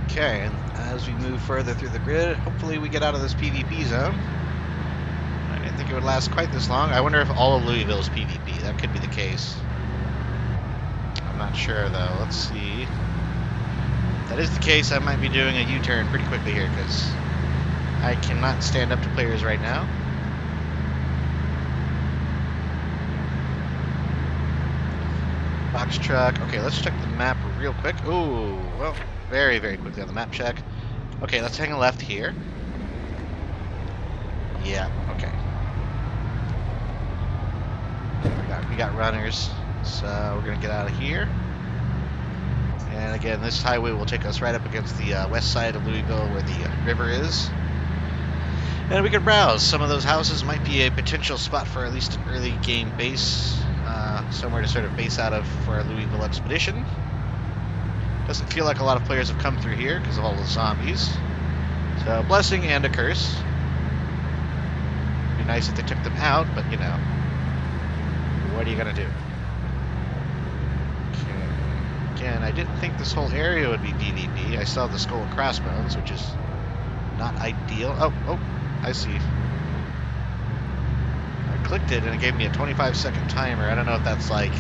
B: Okay, and as we move further through the grid, hopefully we get out of this PvP zone. I didn't think it would last quite this long. I wonder if all of Louisville is PvP. That could be the case. I'm not sure, though. Let's see. If that is the case, I might be doing a U-turn pretty quickly here, because I cannot stand up to players right now. Box truck. Okay, let's check the map real quick. Ooh, well, very, very quickly on the map check. Okay, let's hang a left here. Yeah, okay. We got runners, so we're gonna get out of here. And again, this highway will take us right up against the west side of Louisville where the river is. And we can browse. Some of those houses might be a potential spot for at least an early game base. Somewhere to sort of base out of for our Louisville expedition. Doesn't feel like a lot of players have come through here because of all the zombies. So, blessing and a curse. It'd be nice if they took them out, but you know, what are you gonna do? Okay. Again, I didn't think this whole area would be PvP. I saw the skull and crossbones, which is not ideal. Oh, I see. I clicked it and it gave me a 25-second timer. I don't know if that's like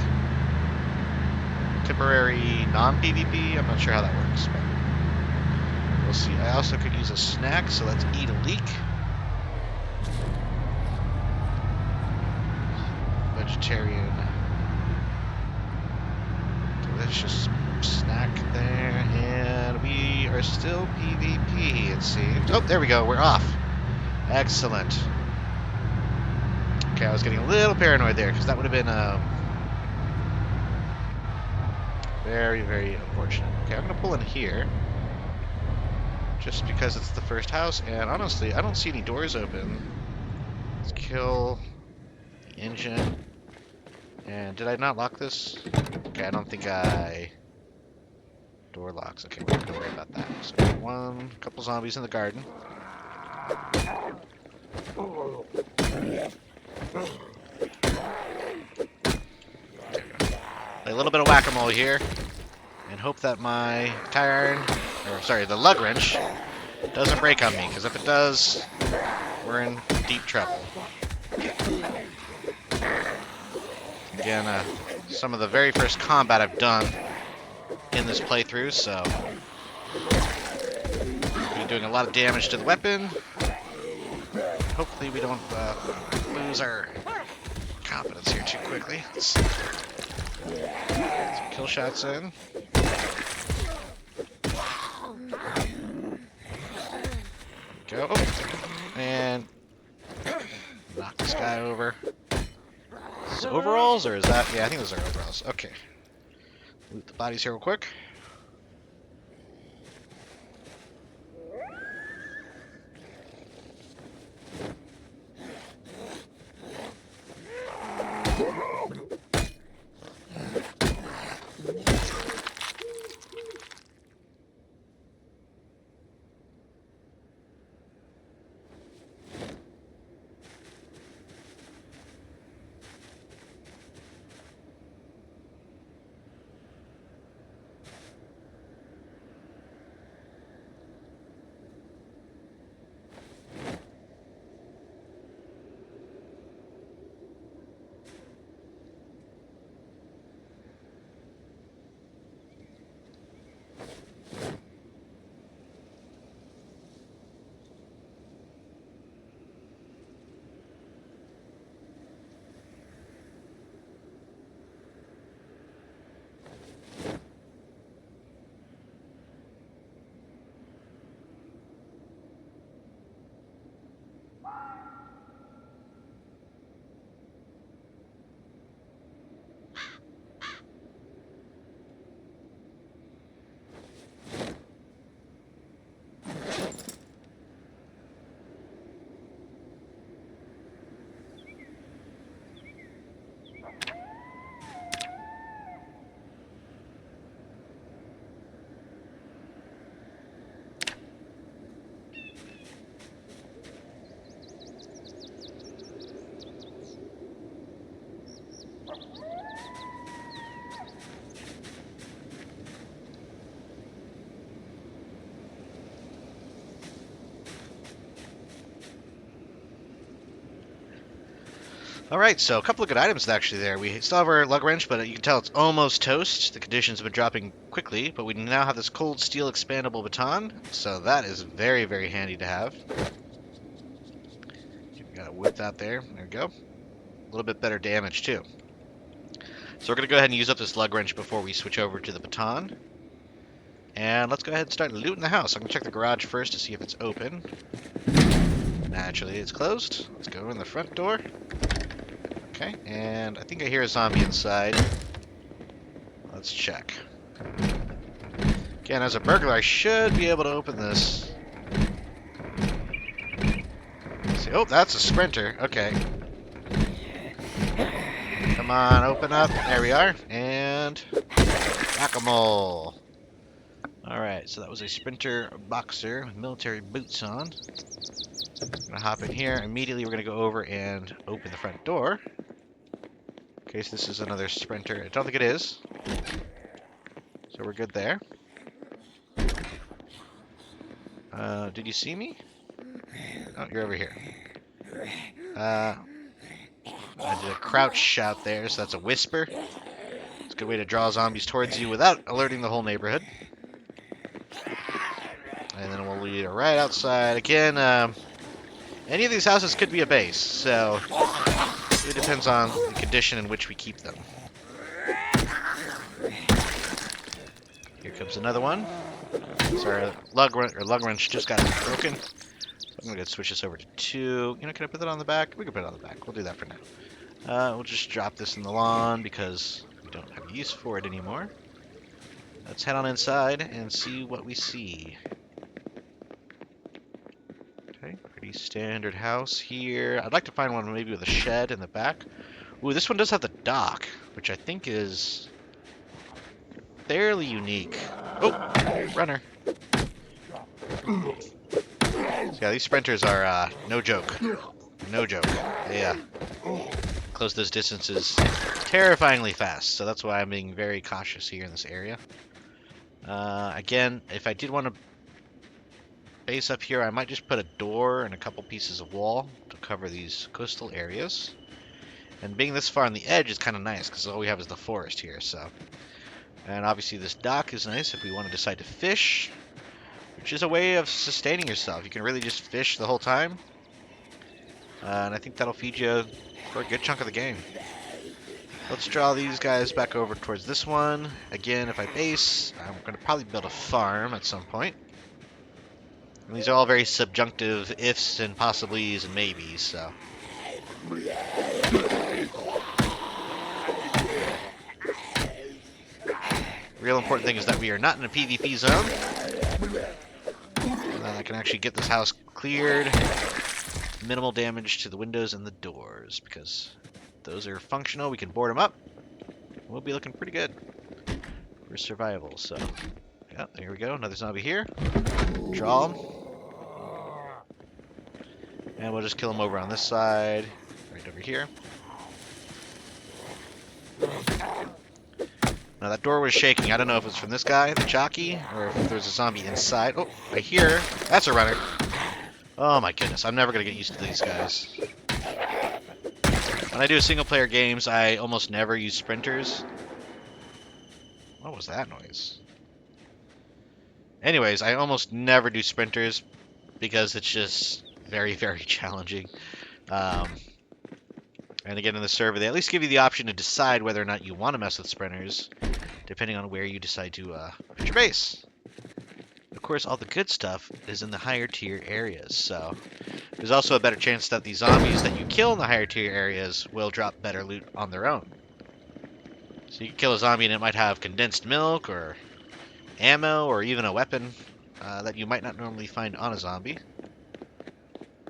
B: temporary non-PvP. I'm not sure how that works, but we'll see. I also could use a snack, so let's eat a leek. Vegetarian. Delicious snack there, and we are still PvP, it seems. Oh, there we go. We're off. Excellent. Okay, I was getting a little paranoid there, because that would have been very, very unfortunate. Okay, I'm going to pull in here. Just because it's the first house, and honestly, I don't see any doors open. Let's kill the engine. And did I not lock this? Okay, I don't think I... Door locks. Okay, we're not going to worry about that. So, couple zombies in the garden. A little bit of whack-a-mole here. And hope that my tire iron, or sorry, the lug wrench, doesn't break on me, because if it does, we're in deep trouble. Again, some of the very first combat I've done in this playthrough, so we're doing a lot of damage to the weapon. Hopefully we don't lose our confidence here too quickly. Let's get some kill shots in. Go. And knock this guy over. Is this overalls, or is that... Yeah, I think those are overalls. Okay. Loot the bodies here real quick. Alright, so a couple of good items actually there. We still have our lug wrench, but you can tell it's almost toast. The conditions have been dropping quickly, but we now have this cold steel expandable baton, so that is very, very handy to have. We got a whip out there. There we go. A little bit better damage too. So we're going to go ahead and use up this lug wrench before we switch over to the baton. And let's go ahead and start looting the house. I'm going to check the garage first to see if it's open. Naturally, it's closed. Let's go in the front door. Okay, and I think I hear a zombie inside. Let's check. Again, as a burglar, I should be able to open this. Let's see. Oh, that's a sprinter. Okay. Come on, open up. There we are. And whack-a-mole. Alright, so that was a sprinter boxer with military boots on. I'm gonna hop in here. Immediately we're gonna go over and open the front door. In case this is another sprinter. I don't think it is. So we're good there. Did you see me? Oh, you're over here. I did a crouch shout there, so that's a whisper. It's a good way to draw zombies towards you without alerting the whole neighborhood. And then we'll lead it right outside. Again, any of these houses could be a base, so it depends on the condition in which we keep them. Here comes another one. So our lug wrench just got broken. So I'm going to switch this over to 2. Can I put that on the back? We can put it on the back. We'll do that for now. We'll just drop this in the lawn because we don't have use for it anymore. Let's head on inside and see what we see. Okay, pretty standard house here. I'd like to find one maybe with a shed in the back. Ooh, this one does have the dock, which I think is fairly unique. Oh, runner. So yeah, these sprinters are no joke. No joke. They close those distances terrifyingly fast, so that's why I'm being very cautious here in this area. Again, if I did want to base up here, I might just put a door and a couple pieces of wall to cover these coastal areas. And being this far on the edge is kind of nice because all we have is the forest here. So, and obviously this dock is nice if we want to decide to fish, which is a way of sustaining yourself. You can really just fish the whole time, and I think that'll feed you for a good chunk of the game. Let's draw these guys back over towards this one. Again, if I base, I'm going to probably build a farm at some point. And these are all very subjunctive ifs and possiblies and maybes, so. Real important thing is that we are not in a PvP zone. And then I can actually get this house cleared. Minimal damage to the windows and the doors, because those are functional. We can board them up. We'll be looking pretty good for survival, so. Yeah, there we go. Another zombie here. Draw him. And we'll just kill him over on this side. Right over here. Now that door was shaking. I don't know if it's from this guy, the jockey, or if there's a zombie inside. Oh, I hear. That's a runner. Oh my goodness, I'm never going to get used to these guys. When I do single player games, I almost never use sprinters. What was that noise? Anyways, I almost never do sprinters because it's just very, very challenging. And again, in the server, they at least give you the option to decide whether or not you want to mess with sprinters, depending on where you decide to put your base. Of course, all the good stuff is in the higher tier areas, so there's also a better chance that the zombies that you kill in the higher tier areas will drop better loot on their own. So you can kill a zombie and it might have condensed milk or ammo or even a weapon that you might not normally find on a zombie.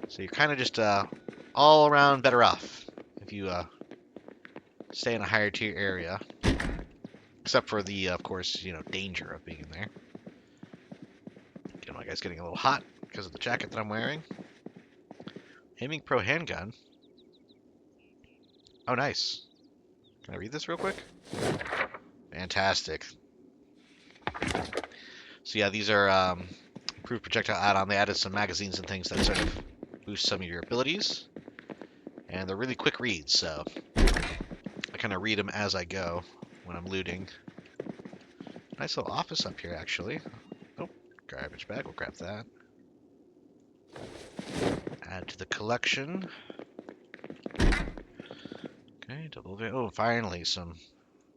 B: So you're kind of just all around better off if you stay in a higher tier area. Except for the, of course, danger of being in there. My guy's getting a little hot because of the jacket that I'm wearing. Aiming Pro handgun. Oh, nice. Can I read this real quick? Fantastic. So yeah, these are improved projectile add-on. They added some magazines and things that sort of boost some of your abilities. And they're really quick reads, so I kind of read them as I go when I'm looting. Nice little office up here, actually. Oh, garbage bag. We'll grab that. Add to the collection. Okay, double. Oh, finally some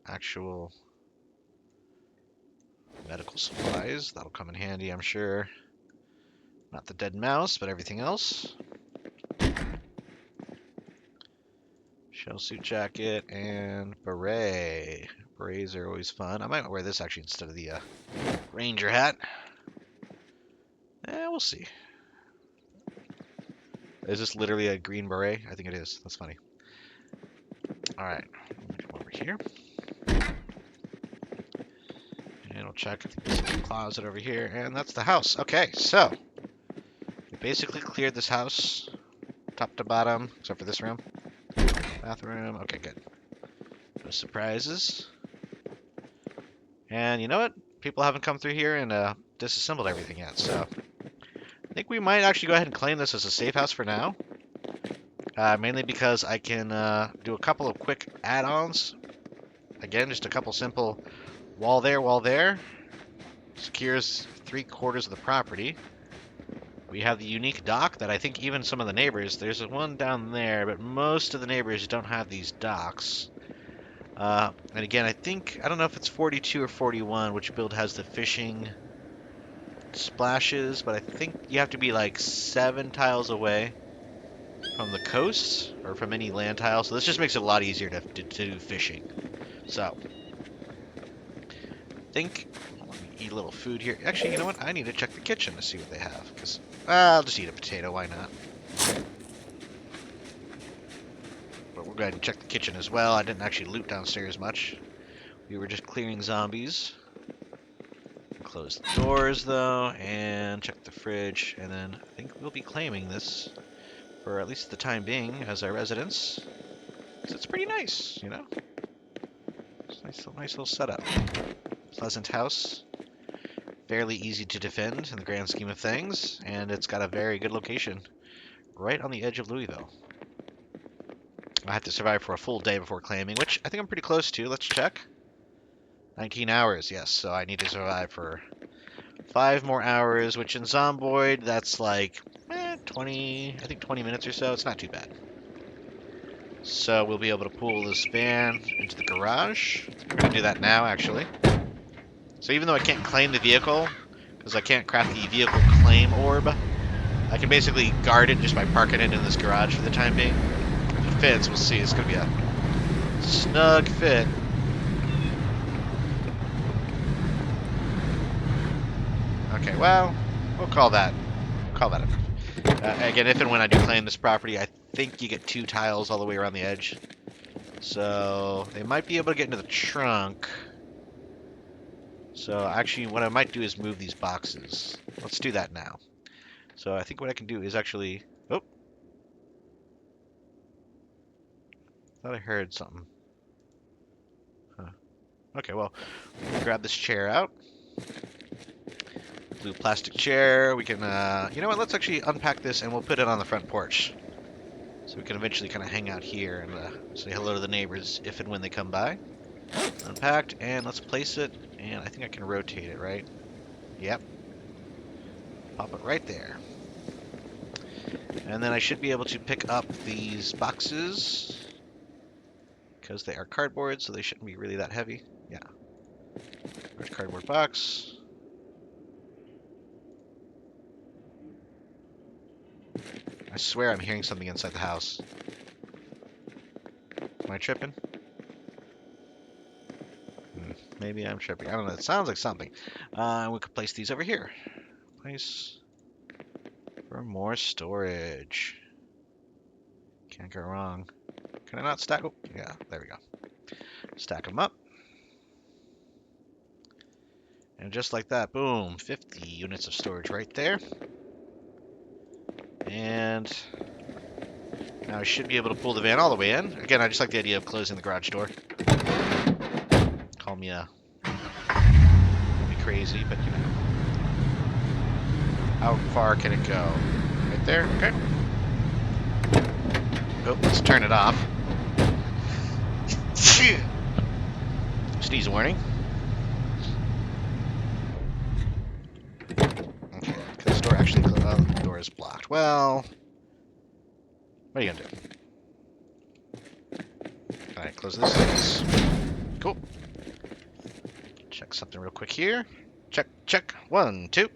B: actual medical supplies. That'll come in handy, I'm sure. Not the dead mouse, but everything else. Shell suit jacket and beret. Berets are always fun. I might wear this actually instead of the ranger hat. We'll see. Is this literally a green beret? I think it is. That's funny. Alright. Come over here. And we'll check. I think there's a little closet over here. And that's the house. Okay, so. We basically cleared this house. Top to bottom. Except for this room. Bathroom. Okay, good. No surprises. And you know what? People haven't come through here and disassembled everything yet, so I think we might actually go ahead and claim this as a safe house for now. Mainly because I can do a couple of quick add-ons. Again, just a couple simple wall there. Secures 3/4 of the property. We have the unique dock that I think even some of the neighbors, there's one down there, but most of the neighbors don't have these docks. And again, I don't know if it's 42 or 41, which build has the fishing splashes, but I think you have to be like 7 tiles away from the coast or from any land tile. So this just makes it a lot easier to do fishing. So, I think, let me eat a little food here. Actually, you know what? I need to check the kitchen to see what they have, because I'll just eat a potato, why not? But we'll go ahead and check the kitchen as well. I didn't actually loot downstairs much. We were just clearing zombies. Close the doors, though, and check the fridge. And then I think we'll be claiming this, for at least the time being, as our residence. Because it's pretty nice, you know? It's a nice little setup. Pleasant house. fairly easy to defend in the grand scheme of things, and it's got a very good location right on the edge of Louisville. I have to survive for a full day before claiming, which I think I'm pretty close to. Let's check. 19 hours, yes. So I need to survive for 5 more hours, which in Zomboid, that's like 20, I think 20 minutes or so. It's not too bad. So we'll be able to pull this van into the garage. We're going to do that now, actually. So even though I can't claim the vehicle, because I can't craft the vehicle claim orb, I can basically guard it just by parking it in this garage for the time being. If it fits, we'll see. It's going to be a snug fit. Okay, well, we'll call that enough. Again, if and when I do claim this property, I think you get 2 tiles all the way around the edge. So they might be able to get into the trunk. So actually, what I might do is move these boxes. Let's do that now. So I think what I can do is actually... Oh! Thought I heard something. Huh. Okay, well, we'll grab this chair out. Blue plastic chair. We can, you know what? Let's actually unpack this and we'll put it on the front porch. So we can eventually kind of hang out here and say hello to the neighbors if and when they come by. Unpacked, and let's place it, and I think I can rotate it, right? Yep. Pop it right there. And then I should be able to pick up these boxes, because they are cardboard, so they shouldn't be really that heavy. Yeah. Large cardboard box. I swear I'm hearing something inside the house. Am I tripping? Maybe I'm tripping. I don't know. It sounds like something. We could place these over here. Place for more storage. Can't go wrong. Can I not stack? Oh, yeah, there we go. Stack them up. And just like that, boom, 50 units of storage right there. And now I should be able to pull the van all the way in. Again, I just like the idea of closing the garage door. Call me crazy, but you know. How far can it go? Right there? Okay. Oh, let's turn it off. Sneeze warning. Okay, this door actually, the door is blocked. Well, what are you gonna do? Alright, close this. Cool. Check something real quick here. Check, check. 1, 2.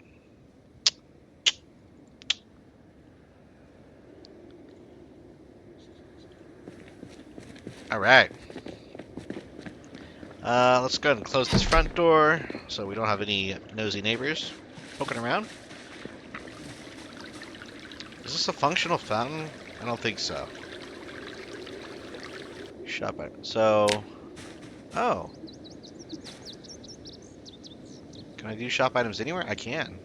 B: Alright. Let's go ahead and close this front door so we don't have any nosy neighbors poking around. Is this a functional fountain? I don't think so. Shop item. So, oh. Can I do shop items anywhere? I can.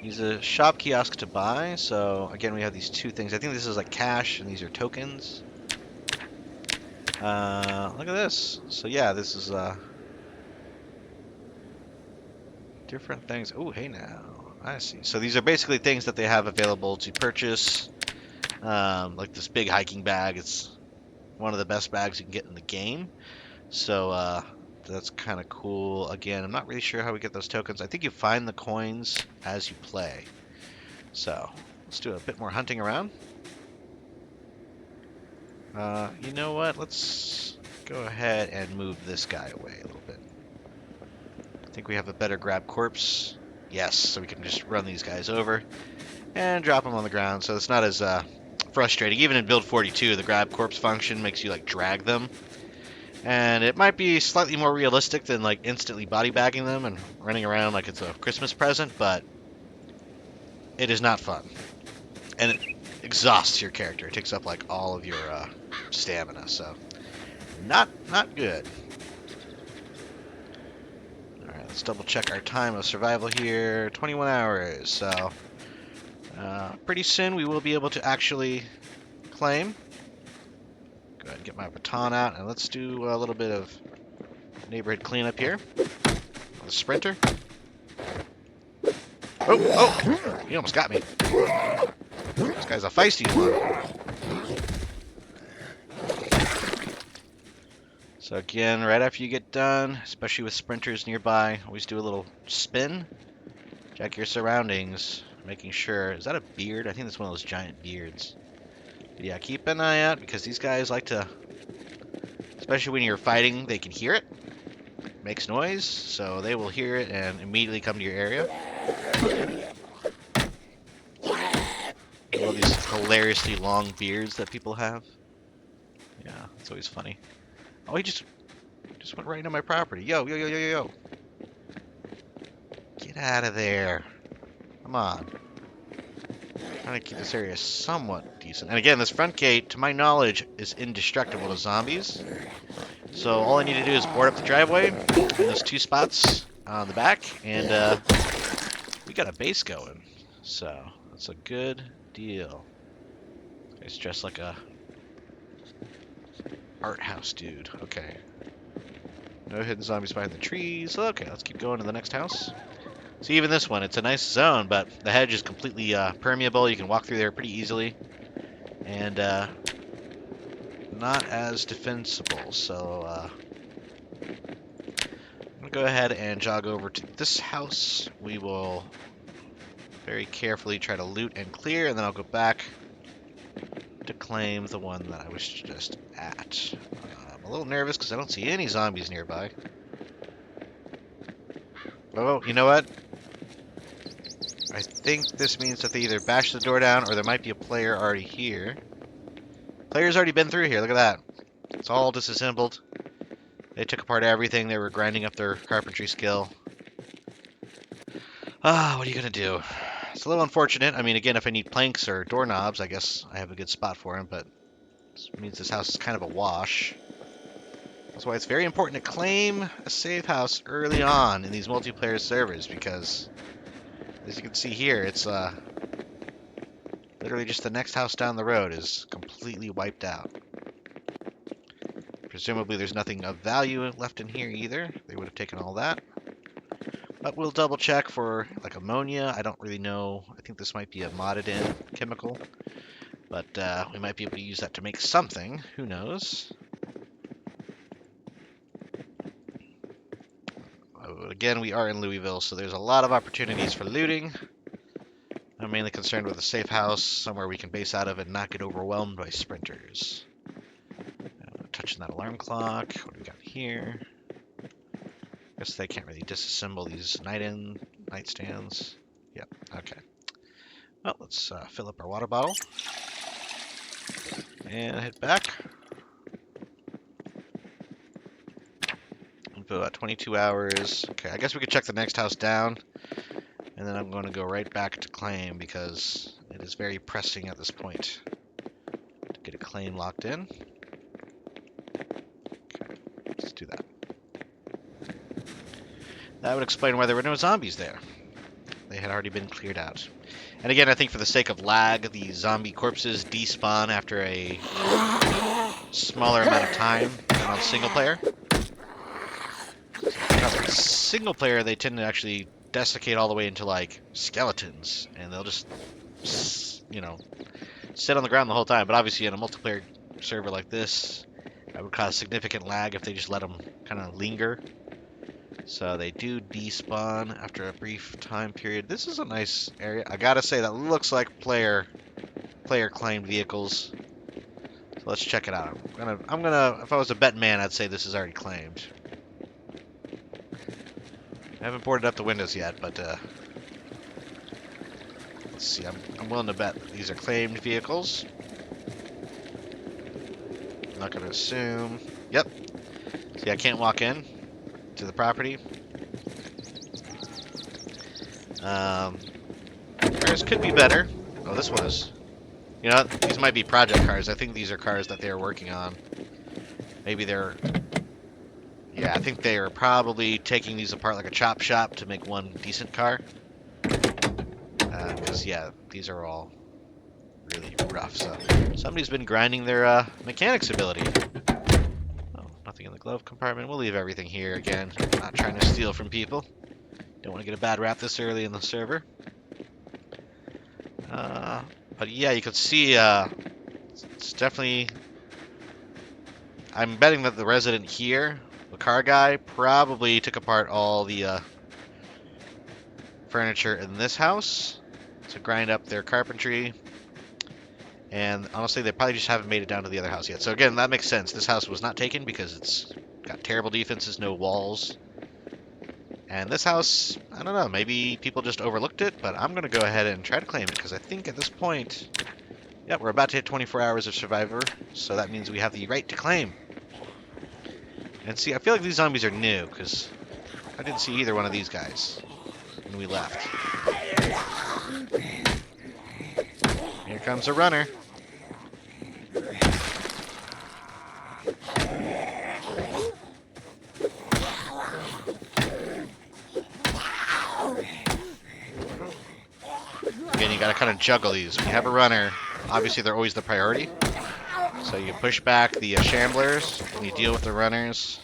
B: Use a shop kiosk to buy. So, again, we have these 2 things. I think this is like cash and these are tokens. Look at this. So, yeah, this is, different things. Oh, hey now. I see. So these are basically things that they have available to purchase. Like this big hiking bag. It's one of the best bags you can get in the game. So that's kind of cool. Again, I'm not really sure how we get those tokens. I think you find the coins as you play. So let's do a bit more hunting around. You know what? Let's go ahead and move this guy away a little bit. I think we have a better grab corpse. Yes, so we can just run these guys over and drop them on the ground. So it's not as frustrating. Even in build 42, the grab corpse function makes you like drag them. And it might be slightly more realistic than like instantly body bagging them and running around like it's a Christmas present, but it is not fun. And it exhausts your character. It takes up like all of your stamina, so not good. Alright, let's double check our time of survival here. 21 hours, so pretty soon we will be able to actually claim. Go ahead and get my baton out, and let's do a little bit of neighborhood cleanup here. The sprinter. Oh! He almost got me. This guy's a feisty one. So again, right after you get done, especially with sprinters nearby, always do a little spin. Check your surroundings, making sure. Is that a beard? I think that's one of those giant beards. But yeah, keep an eye out because these guys like to, especially when you're fighting, they can hear it. It makes noise, so they will hear it and immediately come to your area. I love these hilariously long beards that people have. Yeah, it's always funny. Oh, he just went right into my property. Yo, yo, yo, yo, yo, yo. Get out of there. Come on. Trying to keep this area somewhat decent. And again, this front gate, to my knowledge, is indestructible to zombies. So all I need to do is board up the driveway in those 2 spots on the back, and we got a base going. So that's a good deal. It's dressed like a art house dude. Okay. No hidden zombies behind the trees. Okay, let's keep going to the next house. So even this one, it's a nice zone, but the hedge is completely permeable. You can walk through there pretty easily, and not as defensible. So I'm gonna go ahead and jog over to this house. We will very carefully try to loot and clear, and then I'll go back to claim the one that I was just at. I'm a little nervous because I don't see any zombies nearby. Oh, you know what? I think this means that they either bash the door down or there might be a player already here. Player's already been through here. Look at that. It's all disassembled. They took apart everything. They were grinding up their carpentry skill. What are you going to do? It's a little unfortunate. I mean, again, if I need planks or doorknobs, I guess I have a good spot for them, but this means this house is kind of a wash. That's why it's very important to claim a safe house early on in these multiplayer servers, because as you can see here, it's literally just the next house down the road is completely wiped out. Presumably there's nothing of value left in here either. They would have taken all that. But we'll double check for like ammonia. I don't really know. I think this might be a modded in chemical. But we might be able to use that to make something. Who knows? Again, we are in Louisville, so there's a lot of opportunities for looting. I'm mainly concerned with a safe house, somewhere we can base out of and not get overwhelmed by sprinters. Touching that alarm clock. What do we got here? Guess they can't really disassemble these nightstands. Yep, okay. Well, let's fill up our water bottle. And head back. About 22 hours. Okay, I guess we could check the next house down. And then I'm going to go right back to claim because it is very pressing at this point to get a claim locked in. Okay, let's do that. That would explain why there were no zombies there. They had already been cleared out. And again, I think for the sake of lag, the zombie corpses despawn after a smaller amount of time than on single player. Single player, they tend to actually desiccate all the way into like skeletons, and they'll just, you know, sit on the ground the whole time. But obviously, in a multiplayer server like this, that would cause significant lag if they just let them kind of linger. So they do despawn after a brief time period. This is a nice area. I gotta say, that looks like player claimed vehicles. So let's check it out. I'm gonna, if I was a bet man, I'd say this is already claimed. I haven't boarded up the windows yet, but let's see. I'm willing to bet that these are claimed vehicles. I'm not gonna assume. Yep. See, I can't walk in to the property. Cars could be better. Oh, this one is. You know, these might be project cars. I think these are cars that they're working on. Maybe they're. Yeah, I think they are probably taking these apart like a chop shop to make one decent car. Because, yeah, these are all really rough. So somebody's been grinding their mechanics ability. Oh, nothing in the glove compartment. We'll leave everything here again. Not trying to steal from people. Don't want to get a bad rap this early in the server. But yeah, you can see it's definitely. I'm betting that the resident here, the car guy, probably took apart all the furniture in this house to grind up their carpentry. And honestly, they probably just haven't made it down to the other house yet. So again, that makes sense. This house was not taken because it's got terrible defenses, no walls. And this house, I don't know, maybe people just overlooked it, but I'm going to go ahead and try to claim it because I think at this point, yeah, we're about to hit 24 hours of Survivor, so that means we have the right to claim. And see, I feel like these zombies are new because I didn't see either one of these guys when we left. Here comes a runner. Again, you gotta kind of juggle these. When you have a runner, obviously they're always the priority. So you push back the shamblers, and you deal with the runners.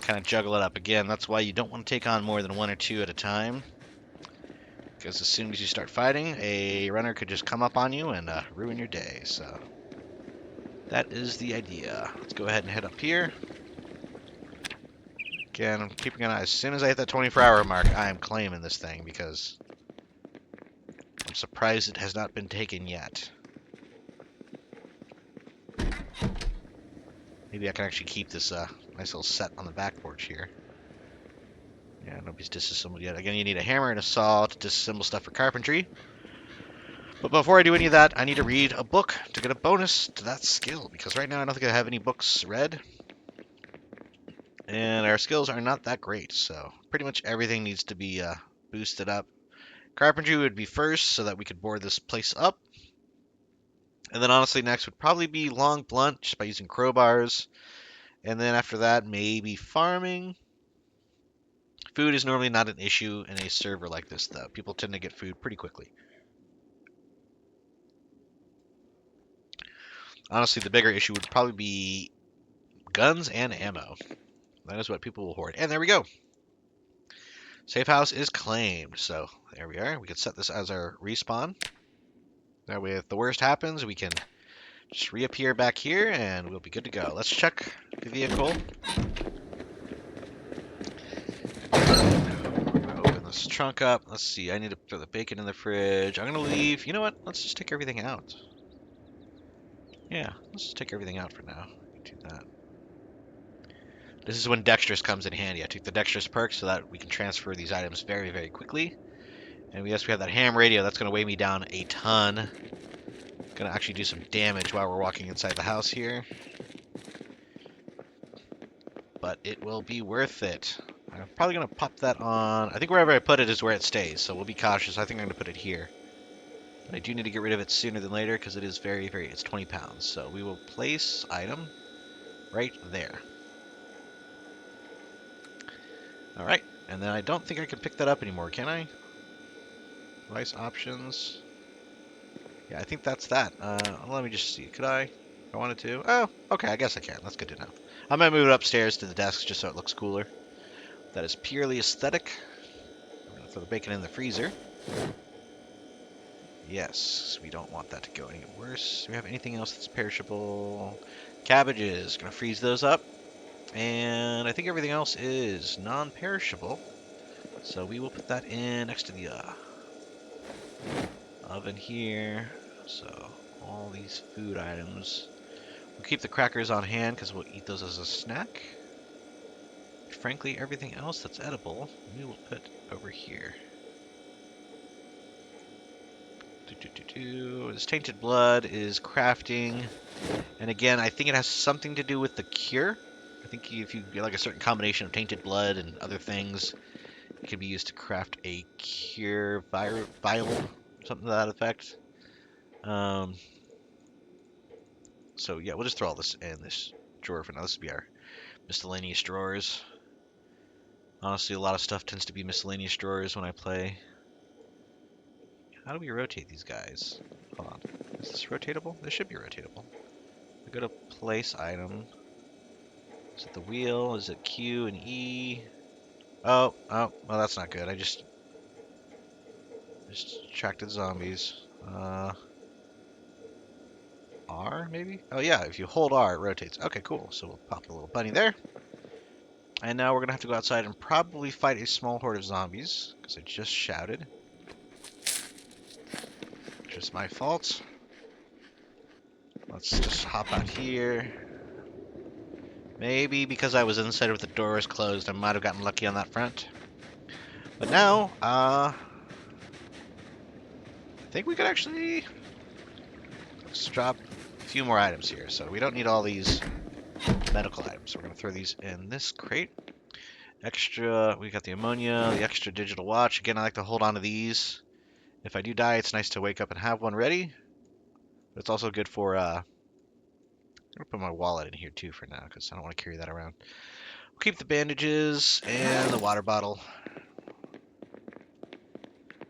B: Kind of juggle it up. Again, that's why you don't want to take on more than one or two at a time. Because as soon as you start fighting, a runner could just come up on you and ruin your day. So that is the idea. Let's go ahead and head up here. Again, I'm keeping an eye. As soon as I hit that 24-hour mark, I am claiming this thing because I'm surprised it has not been taken yet. Maybe I can actually keep this nice little set on the back porch here. Yeah, nobody's disassembled yet. Again, you need a hammer and a saw to disassemble stuff for carpentry. But before I do any of that, I need to read a book to get a bonus to that skill. Because right now I don't think I have any books read. And our skills are not that great. So pretty much everything needs to be boosted up. Carpentry would be first so that we could board this place up. And then honestly next would probably be long blunt just by using crowbars. And then after that, maybe farming. Food is normally not an issue in a server like this, though. People tend to get food pretty quickly. Honestly, the bigger issue would probably be guns and ammo. That is what people will hoard. And there we go. Safe house is claimed. So there we are. We can set this as our respawn. That way, if the worst happens, we can just reappear back here and we'll be good to go. Let's check the vehicle. Open this trunk up. Let's see. I need to throw the bacon in the fridge. I'm going to leave. You know what? Let's just take everything out. Yeah, let's just take everything out for now. Do that. This is when Dexterous comes in handy. I took the Dexterous perk so that we can transfer these items very, very quickly. And yes, we have that ham radio. That's going to weigh me down a ton. Going to actually do some damage while we're walking inside the house here. But it will be worth it. I'm probably going to pop that on. I think wherever I put it is where it stays, so we'll be cautious. I think I'm going to put it here. But I do need to get rid of it sooner than later because it is very, very, it's 20 pounds. So we will place item right there. All right, and then I don't think I can pick that up anymore, can I? Device options. Yeah, I think that's that. Let me just see. Could I? If I wanted to. Oh, okay, I guess I can. That's good to know. I'm going to move it upstairs to the desk just so it looks cooler. That is purely aesthetic. I'm going to throw the bacon in the freezer. Yes, we don't want that to go any worse. Do we have anything else that's perishable? Cabbages. Going to freeze those up. And I think everything else is non-perishable. So we will put that in next to the oven here. So all these food items. We'll keep the crackers on hand because we'll eat those as a snack. Frankly, everything else that's edible, we will put over here. This tainted blood is crafting. And again, I think it has something to do with the cure. I think if you get like a certain combination of tainted blood and other things, it can be used to craft a cure vial, something to that effect. So yeah, we'll just throw all this in this drawer for now. This will be our miscellaneous drawers. Honestly, a lot of stuff tends to be miscellaneous drawers when I play. How do we rotate these guys? Hold on. Is this rotatable? This should be rotatable. We go to place item. Is it the wheel? Is it Q and E? Oh, well, that's not good. I just Distracted zombies. R, maybe? Oh, yeah, if you hold R, it rotates. Okay, cool. So we'll pop a little bunny there. And now we're going to have to go outside and probably fight a small horde of zombies, because I just shouted. Just my fault. Let's just hop out here. Maybe because I was inside with the doors closed, I might have gotten lucky on that front. But now, I think we could actually... Let's drop a few more items here. So we don't need all these medical items. We're going to throw these in this crate. Extra, we got the ammonia, the extra digital watch. Again, I like to hold on to these. If I do die, it's nice to wake up and have one ready. But it's also good for, I'm going to put my wallet in here too for now, because I don't want to carry that around. We'll keep the bandages and the water bottle.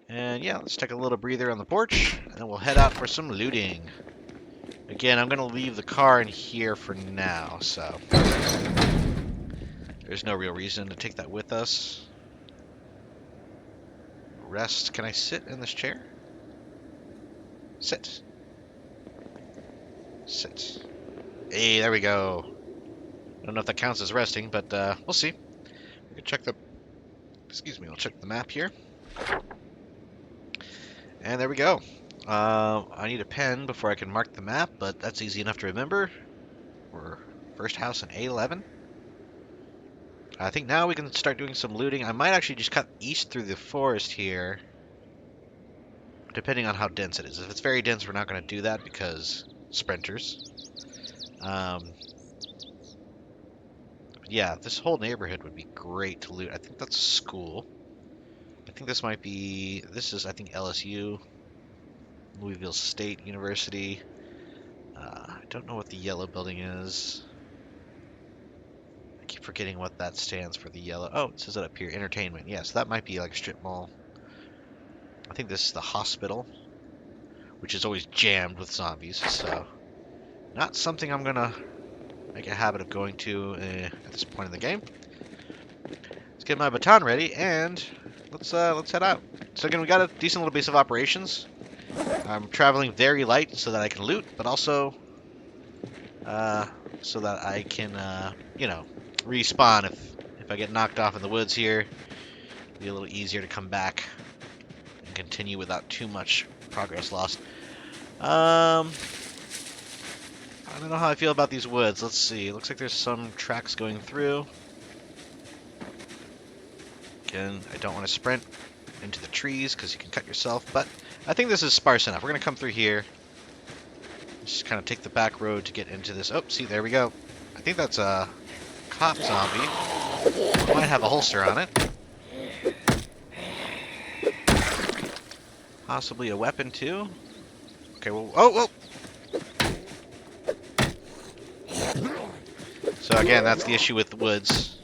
B: And yeah, let's take a little breather on the porch, and then we'll head out for some looting. Again, I'm going to leave the car in here for now, so there's no real reason to take that with us. Rest. Can I sit in this chair? Sit. Sit. Hey, there we go. I don't know if that counts as resting, but we'll see. We can check the... Excuse me, I'll check the map here. And there we go. I need a pen before I can mark the map, but that's easy enough to remember. We're first house in A11. I think now we can start doing some looting. I might actually just cut east through the forest here, depending on how dense it is. If it's very dense, we're not going to do that because sprinters. Yeah, this whole neighborhood would be great to loot. I think that's a school. I think this might be... This is, I think, LSU. Louisville State University. I don't know what the yellow building is. I keep forgetting what that stands for, the yellow. Oh, it says it up here, entertainment. Yes, that might be like a strip mall. I think this is the hospital, which is always jammed with zombies, so not something I'm gonna make a habit of going to at this point in the game. Let's get my baton ready, and let's head out. So again, we got a decent little base of operations. I'm traveling very light so that I can loot, but also so that I can, you know, respawn if I get knocked off in the woods here. It'll be a little easier to come back and continue without too much progress lost. I don't know how I feel about these woods. Let's see. Looks like there's some tracks going through. Again, I don't want to sprint into the trees because you can cut yourself, but I think this is sparse enough. We're going to come through here. Just kind of take the back road to get into this. Oh, see, there we go. I think that's a cop zombie. It might have a holster on it. Possibly a weapon, too. Okay, well, oh, So again, that's the issue with the woods.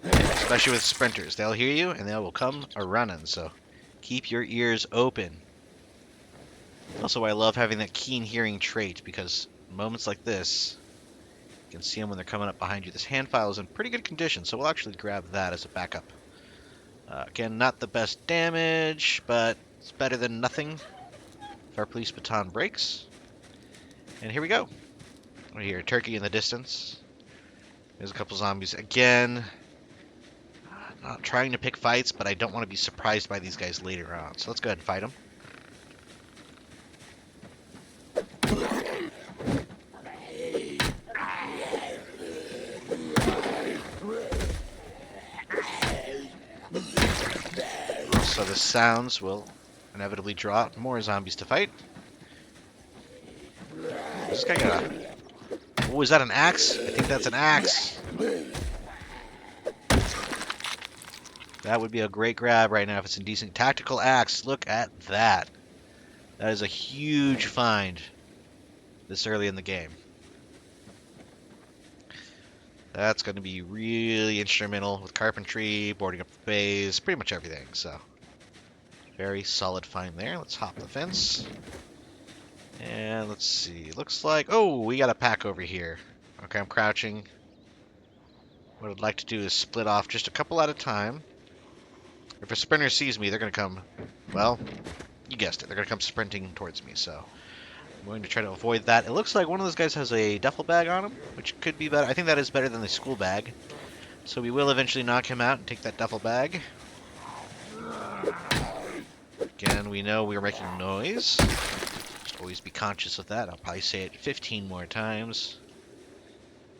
B: Especially with sprinters. They'll hear you, and they will come a-running, so keep your ears open. Also, I love having that keen hearing trait, because moments like this, you can see them when they're coming up behind you. This hand file is in pretty good condition, so we'll actually grab that as a backup. Again, not the best damage, but it's better than nothing if our police baton breaks. And here we go. We hear turkey in the distance. There's a couple zombies. Again, not trying to pick fights, but I don't want to be surprised by these guys later on. So let's go ahead and fight them. So the sounds will inevitably draw out more zombies to fight. This guy got a... Oh, is that an axe? I think that's an axe. That would be a great grab right now if it's a decent tactical axe. Look at that. That is a huge find this early in the game. That's going to be really instrumental with carpentry, boarding up the bays, pretty much everything. So, very solid find there. Let's hop the fence. And let's see. Looks like... Oh, we got a pack over here. Okay, I'm crouching. What I'd like to do is split off just a couple at a time. If a sprinter sees me, they're going to come, well, you guessed it, they're going to come sprinting towards me, so I'm going to try to avoid that. It looks like one of those guys has a duffel bag on him, which could be better. I think that is better than the school bag. So we will eventually knock him out and take that duffel bag. Again, we know we're making noise. Just always be conscious of that. I'll probably say it 15 more times.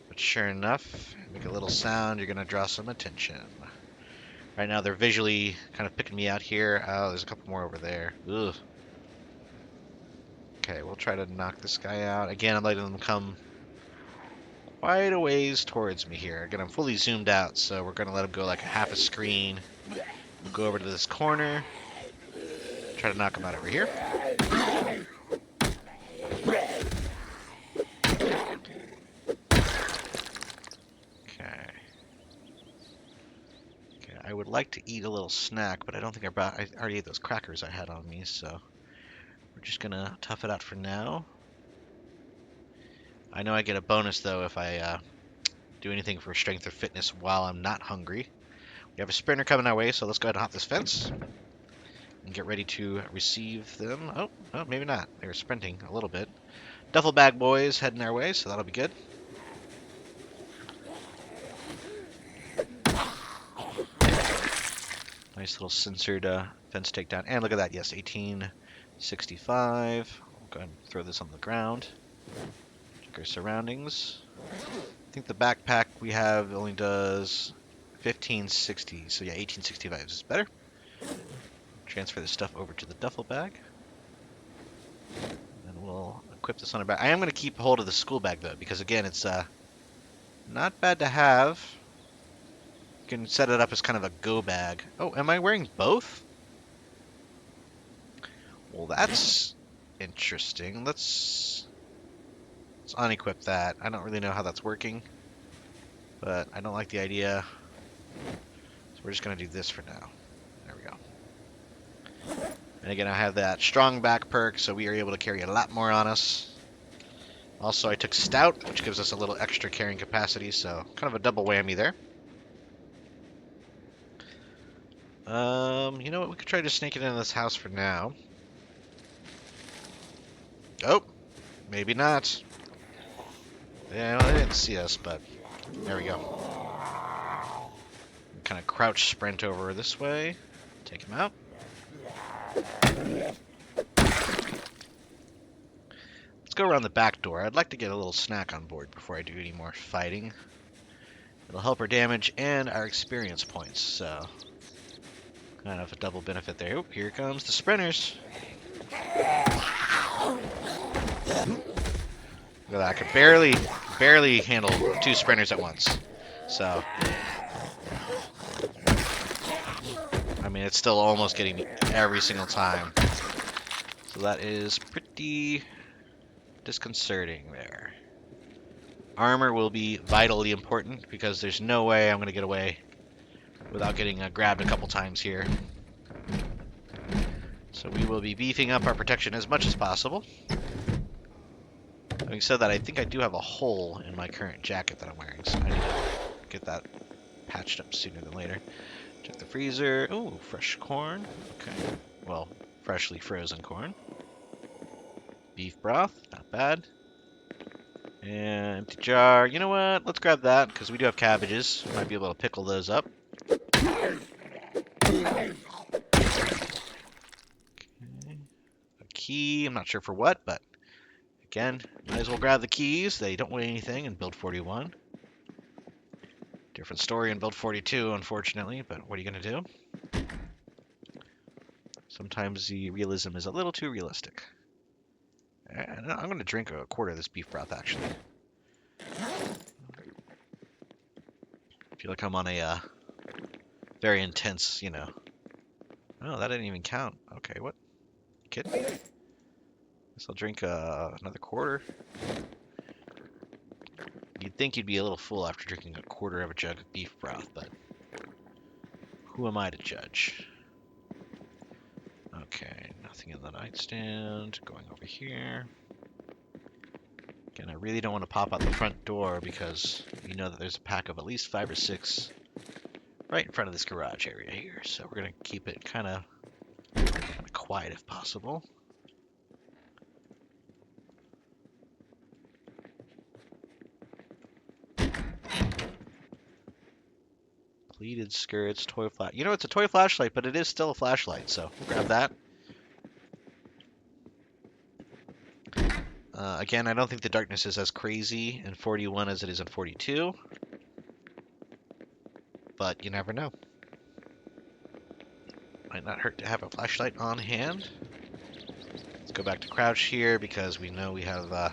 B: But sure enough, make a little sound, you're going to draw some attention. Right now they're visually kind of picking me out here. Oh, there's a couple more over there. Ugh. Okay, we'll try to knock this guy out. Again, I'm letting them come quite a ways towards me here. Again, I'm fully zoomed out, so we're going to let him go like half a screen. We'll go over to this corner. Try to knock him out over here. Okay. Okay, I would like to eat a little snack, but I don't think I already ate those crackers I had on me, so we're just going to tough it out for now. I know I get a bonus, though, if I do anything for strength or fitness while I'm not hungry. We have a sprinter coming our way, so let's go ahead and hop this fence and get ready to receive them. Oh, maybe not. They were sprinting a little bit. Duffel bag boys heading our way, so that'll be good. Nice little censored fence takedown. And look at that, yes, 1865. We'll go ahead and throw this on the ground. Check our surroundings. I think the backpack we have only does 1560, so yeah, 1865 is better. Transfer this stuff over to the duffel bag. And we'll equip this on our back. I am going to keep hold of the school bag, though, because, again, it's not bad to have. You can set it up as kind of a go bag. Oh, am I wearing both? Well, that's interesting. Let's unequip that. I don't really know how that's working, but I don't like the idea. So we're just going to do this for now. There we go. And again, I have that strong back perk, so we are able to carry a lot more on us. Also, I took stout, which gives us a little extra carrying capacity, so kind of a double whammy there. You know what? We could try to sneak it into this house for now. Oh, maybe not. Yeah, well, they didn't see us, but there we go. Kind of crouch sprint over this way. Take him out. Let's go around the back door. I'd like to get a little snack on board before I do any more fighting. It'll help our damage and our experience points, so kind of a double benefit there. Oh, here comes the sprinters. Look at that. I could barely handle 2 sprinters at once. So, I mean, it's still almost getting me every single time. So that is pretty disconcerting there. Armor will be vitally important because there's no way I'm going to get away without getting grabbed a couple times here. So we will be beefing up our protection as much as possible. Having said that, I think I do have a hole in my current jacket that I'm wearing, so I need to get that patched up sooner than later. Check the freezer. Ooh, fresh corn. Okay. Well, freshly frozen corn. Beef broth. Not bad. And empty jar. You know what? Let's grab that, because we do have cabbages. We might be able to pickle those up. Okay. A key. I'm not sure for what, but again, might as well grab the keys. They don't weigh anything in Build 41. Different story in Build 42, unfortunately, but what are you going to do? Sometimes the realism is a little too realistic. And I'm going to drink a quarter of this beef broth, actually. I feel like I'm on a very intense, you know. Oh, that didn't even count. Okay, what? You kidding me? Guess I'll drink another quarter. You'd think you'd be a little full after drinking a quarter of a jug of beef broth, but who am I to judge? Okay, nothing in the nightstand. Going over here. Again, I really don't want to pop out the front door because you know that there's a pack of at least 5 or 6 right in front of this garage area here. So we're going to keep it kind of quiet if possible. Pleated skirts, toy flash. You know, it's a toy flashlight, but it is still a flashlight, so we'll grab that. Again, I don't think the darkness is as crazy in 41 as it is in 42, but you never know. Might not hurt to have a flashlight on hand. Let's go back to crouch here because we know we have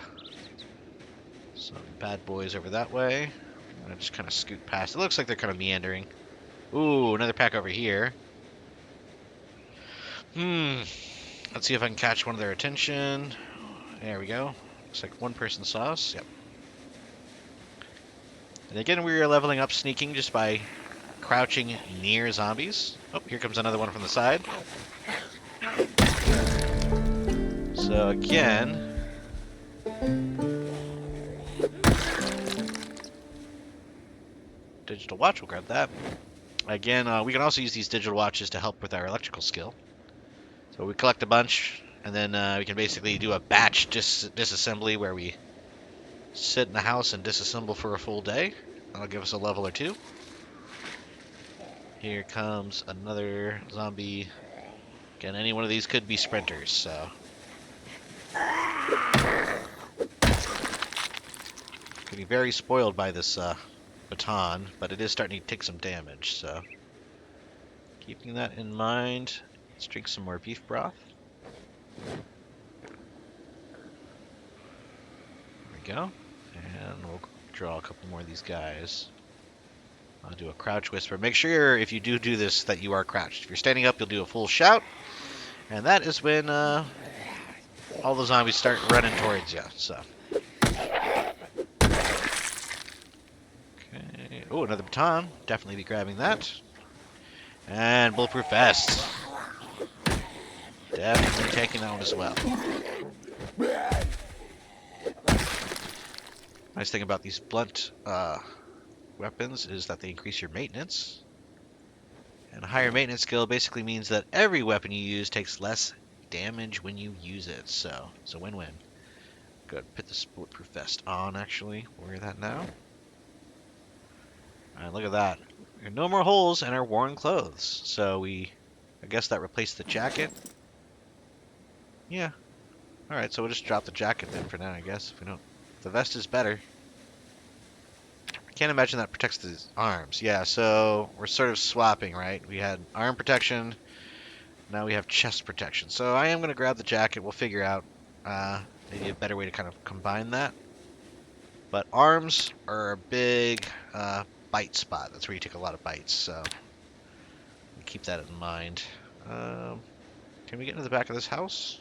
B: some bad boys over that way. I'm gonna just kind of scoot past. It looks like they're kind of meandering. Ooh, another pack over here. Let's see if I can catch one of their attention. There we go. Looks like one person saw us. Yep. And again, we are leveling up sneaking just by crouching near zombies. Oh, here comes another one from the side. So again, digital watch, we'll grab that. Again, we can also use these digital watches to help with our electrical skill. So we collect a bunch, and then we can basically do a batch disassembly where we sit in the house and disassemble for a full day. That'll give us a level or two. Here comes another zombie. Again, any one of these could be sprinters, so. Getting very spoiled by this baton, but it is starting to take some damage, so. Keeping that in mind, let's drink some more beef broth. There we go. And we'll draw a couple more of these guys. I'll do a crouch whisper. Make sure if you do this that you are crouched. If you're standing up, you'll do a full shout. And that is when all the zombies start running towards you. So. Okay. Oh, another baton. Definitely be grabbing that. And bulletproof vest. Definitely taking that one as well. Nice thing about these blunt weapons is that they increase your maintenance. And a higher maintenance skill basically means that every weapon you use takes less damage when you use it. So it's a win-win. Good. Put the bulletproof vest on, actually. Wear that now. Alright, look at that. No more holes in our worn clothes. So I guess that replaced the jacket. Yeah. Alright, so we'll just drop the jacket then for now, I guess. If we don't. The vest is better. I can't imagine that protects the arms. Yeah, so we're sort of swapping, right? We had arm protection. Now we have chest protection. So I am going to grab the jacket. We'll figure out maybe a better way to kind of combine that. But arms are a big bite spot. That's where you take a lot of bites. So keep that in mind. Can we get into the back of this house?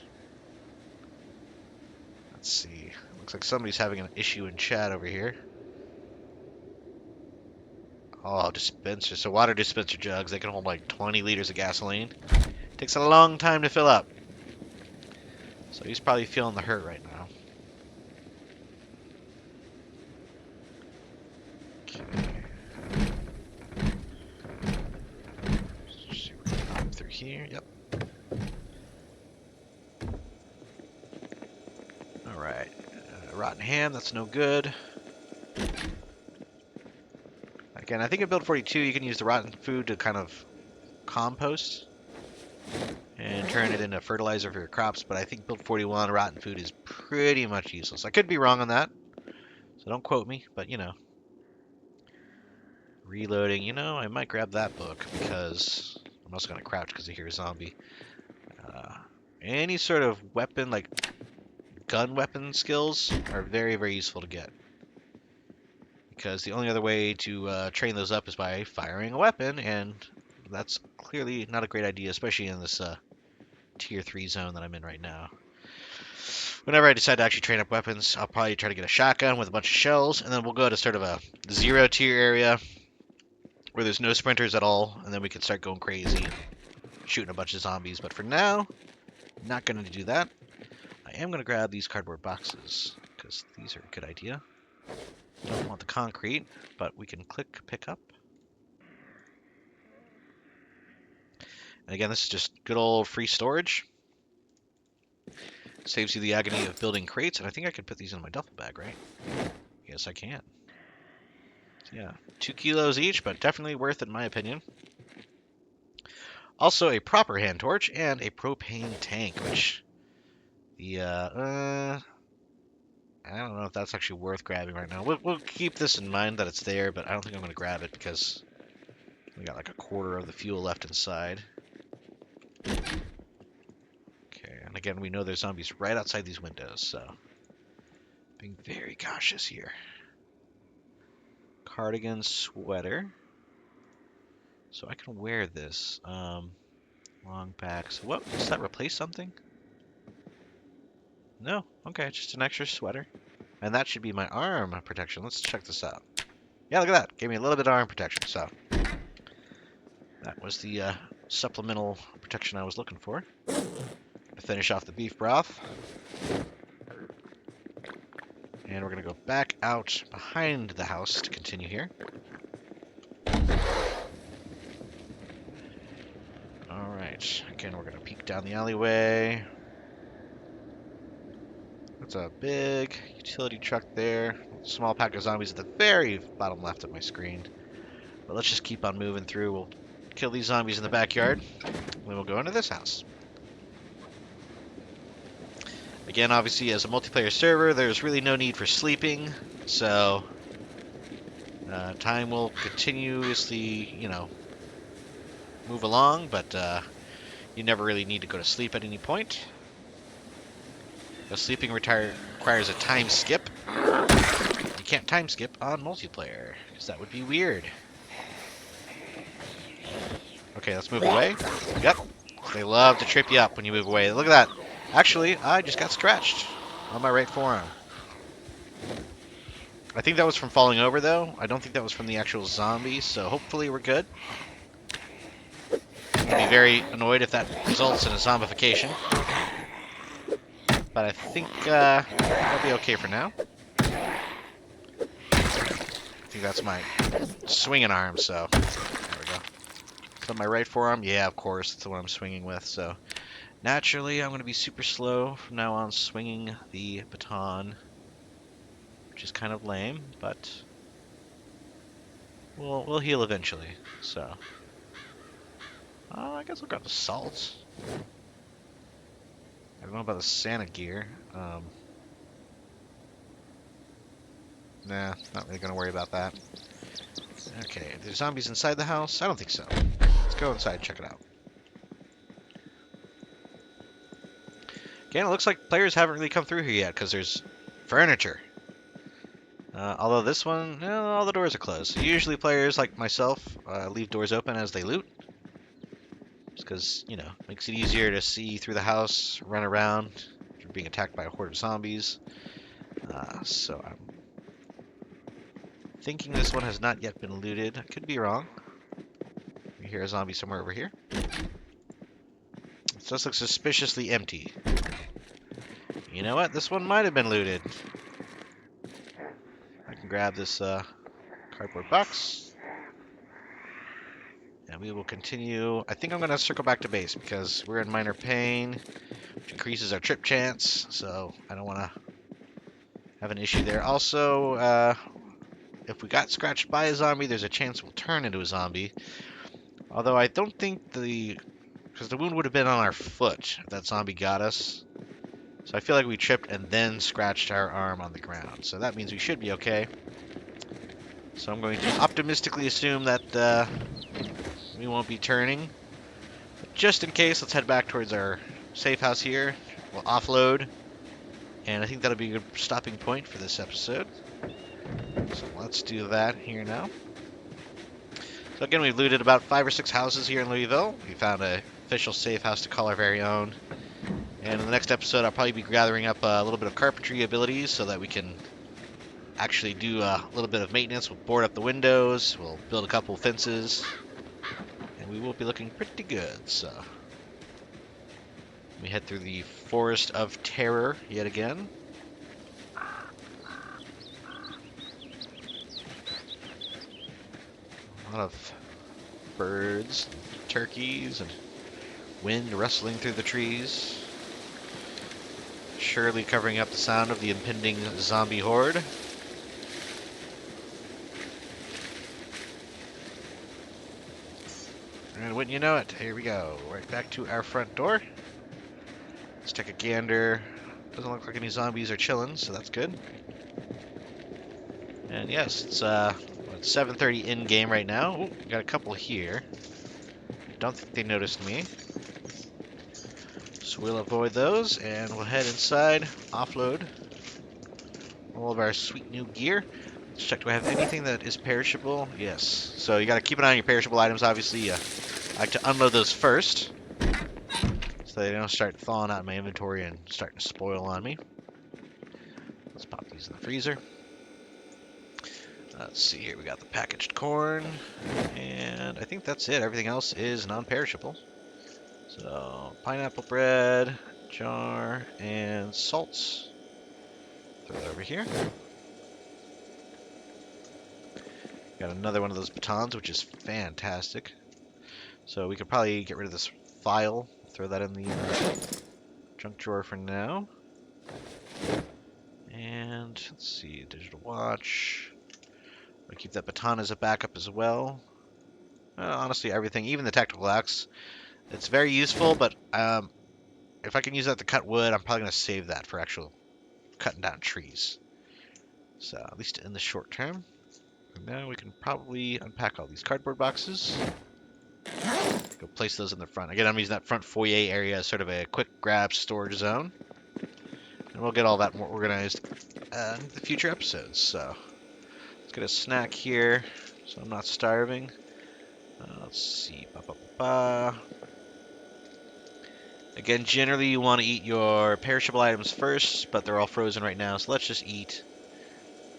B: Let's see. Looks like somebody's having an issue in chat over here. Oh, dispensers. So water dispenser jugs. They can hold like 20 liters of gasoline. Takes a long time to fill up. So he's probably feeling the hurt right now. Okay. Let's see if we can hop through here. Yep. Alright. Rotten ham. That's no good. Again, I think in build 42 you can use the rotten food to kind of compost and turn it into fertilizer for your crops, but I think build 41 rotten food is pretty much useless. I could be wrong on that, so don't quote me, but you know. Reloading, you know, I might grab that book because I'm also going to crouch because I hear a zombie. Any sort of weapon, like gun weapon skills, are very, very useful to get. Because the only other way to train those up is by firing a weapon, and that's clearly not a great idea, especially in this tier 3 zone that I'm in right now. Whenever I decide to actually train up weapons, I'll probably try to get a shotgun with a bunch of shells, and then we'll go to sort of a 0 tier area where there's no sprinters at all, and then we can start going crazy, shooting a bunch of zombies. But for now, I'm not going to do that. I am going to grab these cardboard boxes, because these are a good idea. Don't want the concrete, but we can click pick up. And again, this is just good old free storage. Saves you the agony of building crates, and I think I could put these in my duffel bag, right? Yes, I can. So yeah, 2 kilos each, but definitely worth it in my opinion. Also, a proper hand torch and a propane tank, which I don't know if that's actually worth grabbing right now. We'll keep this in mind that it's there, but I don't think I'm going to grab it because we got like a quarter of the fuel left inside. Okay, and again, we know there's zombies right outside these windows, so being very cautious here. Cardigan, sweater. So I can wear this. Long back. So what? Does that replace something? No. Okay, just an extra sweater. And that should be my arm protection. Let's check this out. Yeah, look at that. Gave me a little bit of arm protection, so that was the supplemental protection I was looking for. To finish off the beef broth. And we're going to go back out behind the house to continue here. Alright, again, we're going to peek down the alleyway. That's a big utility truck there. Small pack of zombies at the very bottom left of my screen. But let's just keep on moving through. We'll kill these zombies in the backyard. Then we'll go into this house. Again, obviously, as a multiplayer server, there's really no need for sleeping. So, time will continuously, move along. But you never really need to go to sleep at any point. Sleeping requires a time skip. You can't time skip on multiplayer, because that would be weird. Okay, let's move away. Yep. They love to trip you up when you move away. Look at that. Actually, I just got scratched on my right forearm. I think that was from falling over, though. I don't think that was from the actual zombie, so hopefully we're good. I'd be very annoyed if that results in a zombification. But I think that'll be okay for now. I think that's my swinging arm, so there we go. So my right forearm, yeah, of course, that's the one I'm swinging with. So naturally, I'm going to be super slow from now on swinging the baton, which is kind of lame, but we'll heal eventually. So I guess I'll grab the salt. I don't know about the Santa gear. Nah, not really going to worry about that. Okay, are there zombies inside the house? I don't think so. Let's go inside and check it out. Again, it looks like players haven't really come through here yet because there's furniture. Although this one, all the doors are closed. Usually players like myself leave doors open as they loot. Just because, makes it easier to see through the house, run around, if you're being attacked by a horde of zombies. So I'm thinking this one has not yet been looted. I could be wrong. We hear a zombie somewhere over here. It does look suspiciously empty. You know what? This one might have been looted. I can grab this cardboard box. And we will continue. I think I'm going to circle back to base because we're in minor pain, which increases our trip chance. So I don't want to have an issue there. Also, if we got scratched by a zombie, there's a chance we'll turn into a zombie. Although I don't think because the wound would have been on our foot if that zombie got us. So I feel like we tripped and then scratched our arm on the ground. So that means we should be okay. So I'm going to optimistically assume that we won't be turning. But just in case, let's head back towards our safe house here. We'll offload. And I think that'll be a good stopping point for this episode. So let's do that here now. So again, we've looted about 5 or 6 houses here in Louisville. We found an official safe house to call our very own. And in the next episode, I'll probably be gathering up a little bit of carpentry abilities so that we can actually do a little bit of maintenance. We'll board up the windows, we'll build a couple fences, and we will be looking pretty good. So we head through the Forest of Terror yet again. A lot of birds, turkeys, and wind rustling through the trees. surely covering up the sound of the impending zombie horde. And wouldn't you know it, here we go. Right back to our front door. Let's take a gander. Doesn't look like any zombies are chilling, so that's good. And yes, it's 7:30 in game right now. Ooh, got a couple here. Don't think they noticed me. So we'll avoid those, and we'll head inside, offload all of our sweet new gear. Let's check, do I have anything that is perishable? Yes. So you got to keep an eye on your perishable items, obviously. I like to unload those first, so they don't start thawing out my inventory and starting to spoil on me. Let's pop these in the freezer. Let's see here, we got the packaged corn, and I think that's it. Everything else is non-perishable. So, pineapple bread, jar, and salts. Throw that over here. Got another one of those batons, which is fantastic. So we could probably get rid of this file, throw that in the junk drawer for now. And let's see, digital watch. I'll keep that baton as a backup as well. Honestly, everything, even the tactical axe, it's very useful, but if I can use that to cut wood, I'm probably going to save that for actual cutting down trees. So, at least in the short term. And now we can probably unpack all these cardboard boxes. Go place those in the front. Again, I'm using that front foyer area as sort of a quick grab storage zone. And we'll get all that more organized in the future episodes. So, let's get a snack here so I'm not starving. Let's see. Again, generally you want to eat your perishable items first, but they're all frozen right now, so let's just eat.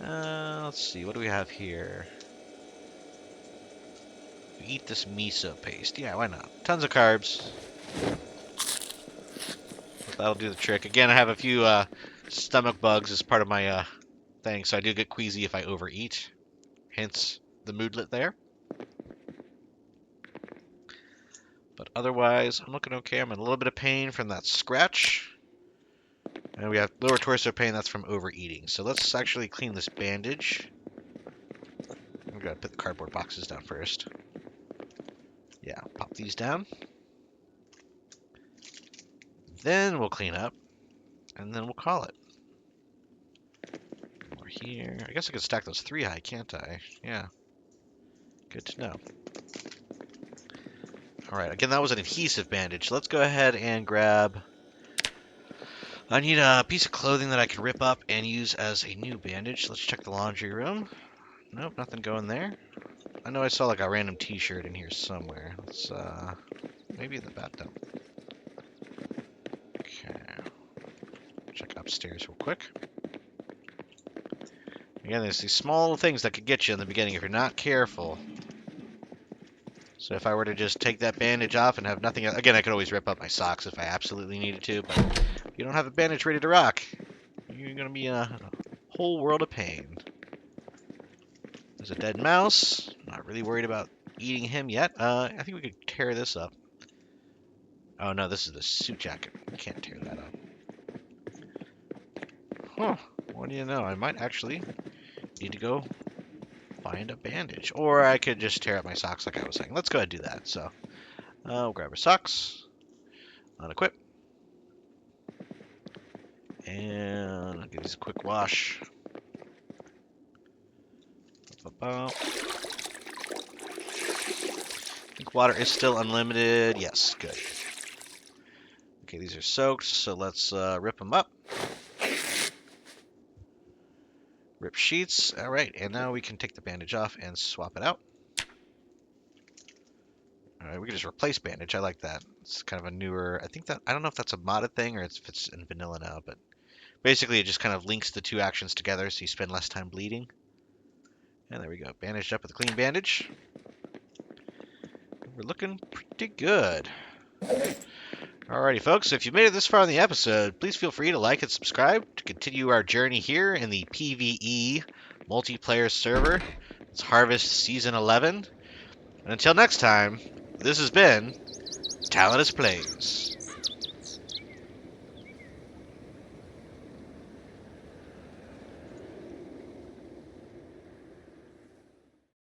B: Let's see, what do we have here? Eat this miso paste. Yeah, why not? Tons of carbs. That'll do the trick. Again, I have a few stomach bugs as part of my thing, so I do get queasy if I overeat. Hence the moodlet there. But otherwise, I'm looking okay. I'm in a little bit of pain from that scratch. And we have lower torso pain, that's from overeating. So let's actually clean this bandage. I'm going to put the cardboard boxes down first. Yeah, pop these down. Then we'll clean up. And then we'll call it. More here. I guess I could stack those 3 high, can't I? Yeah. Good to know. Alright, again, that was an adhesive bandage. So let's go ahead and grab... I need a piece of clothing that I can rip up and use as a new bandage. Let's check the laundry room. Nope, nothing going there. I know I saw like a random t-shirt in here somewhere. Let's, maybe in the bathtub. Okay. Check upstairs real quick. Again, there's these small things that could get you in the beginning if you're not careful. So if I were to just take that bandage off and have nothing else, again, I could always rip up my socks if I absolutely needed to, but if you don't have a bandage ready to rock, you're going to be in a whole world of pain. There's a dead mouse. Not really worried about eating him yet. I think we could tear this up. Oh no, this is the suit jacket. Can't tear that up. Huh. What do you know? I might actually need to go find a bandage. Or I could just tear up my socks like I was saying. Let's go ahead and do that. So, we'll grab our socks. Unequip. And I'll give these a quick wash. I think water is still unlimited. Yes, good. Okay, these are soaked, so let's rip them up. Rip sheets. All right, and now we can take the bandage off and swap it out. All right, we can just replace bandage. I like that. It's kind of a newer. I don't know if that's a modded thing or if it's in vanilla now, but basically it just kind of links the two actions together, so you spend less time bleeding. And there we go, bandaged up with a clean bandage. We're looking pretty good. Alrighty, folks, so if you made it this far in the episode, please feel free to like and subscribe to continue our journey here in the PvE multiplayer server. It's Harvest Season 11. And until next time, this has been Tallidus Plays.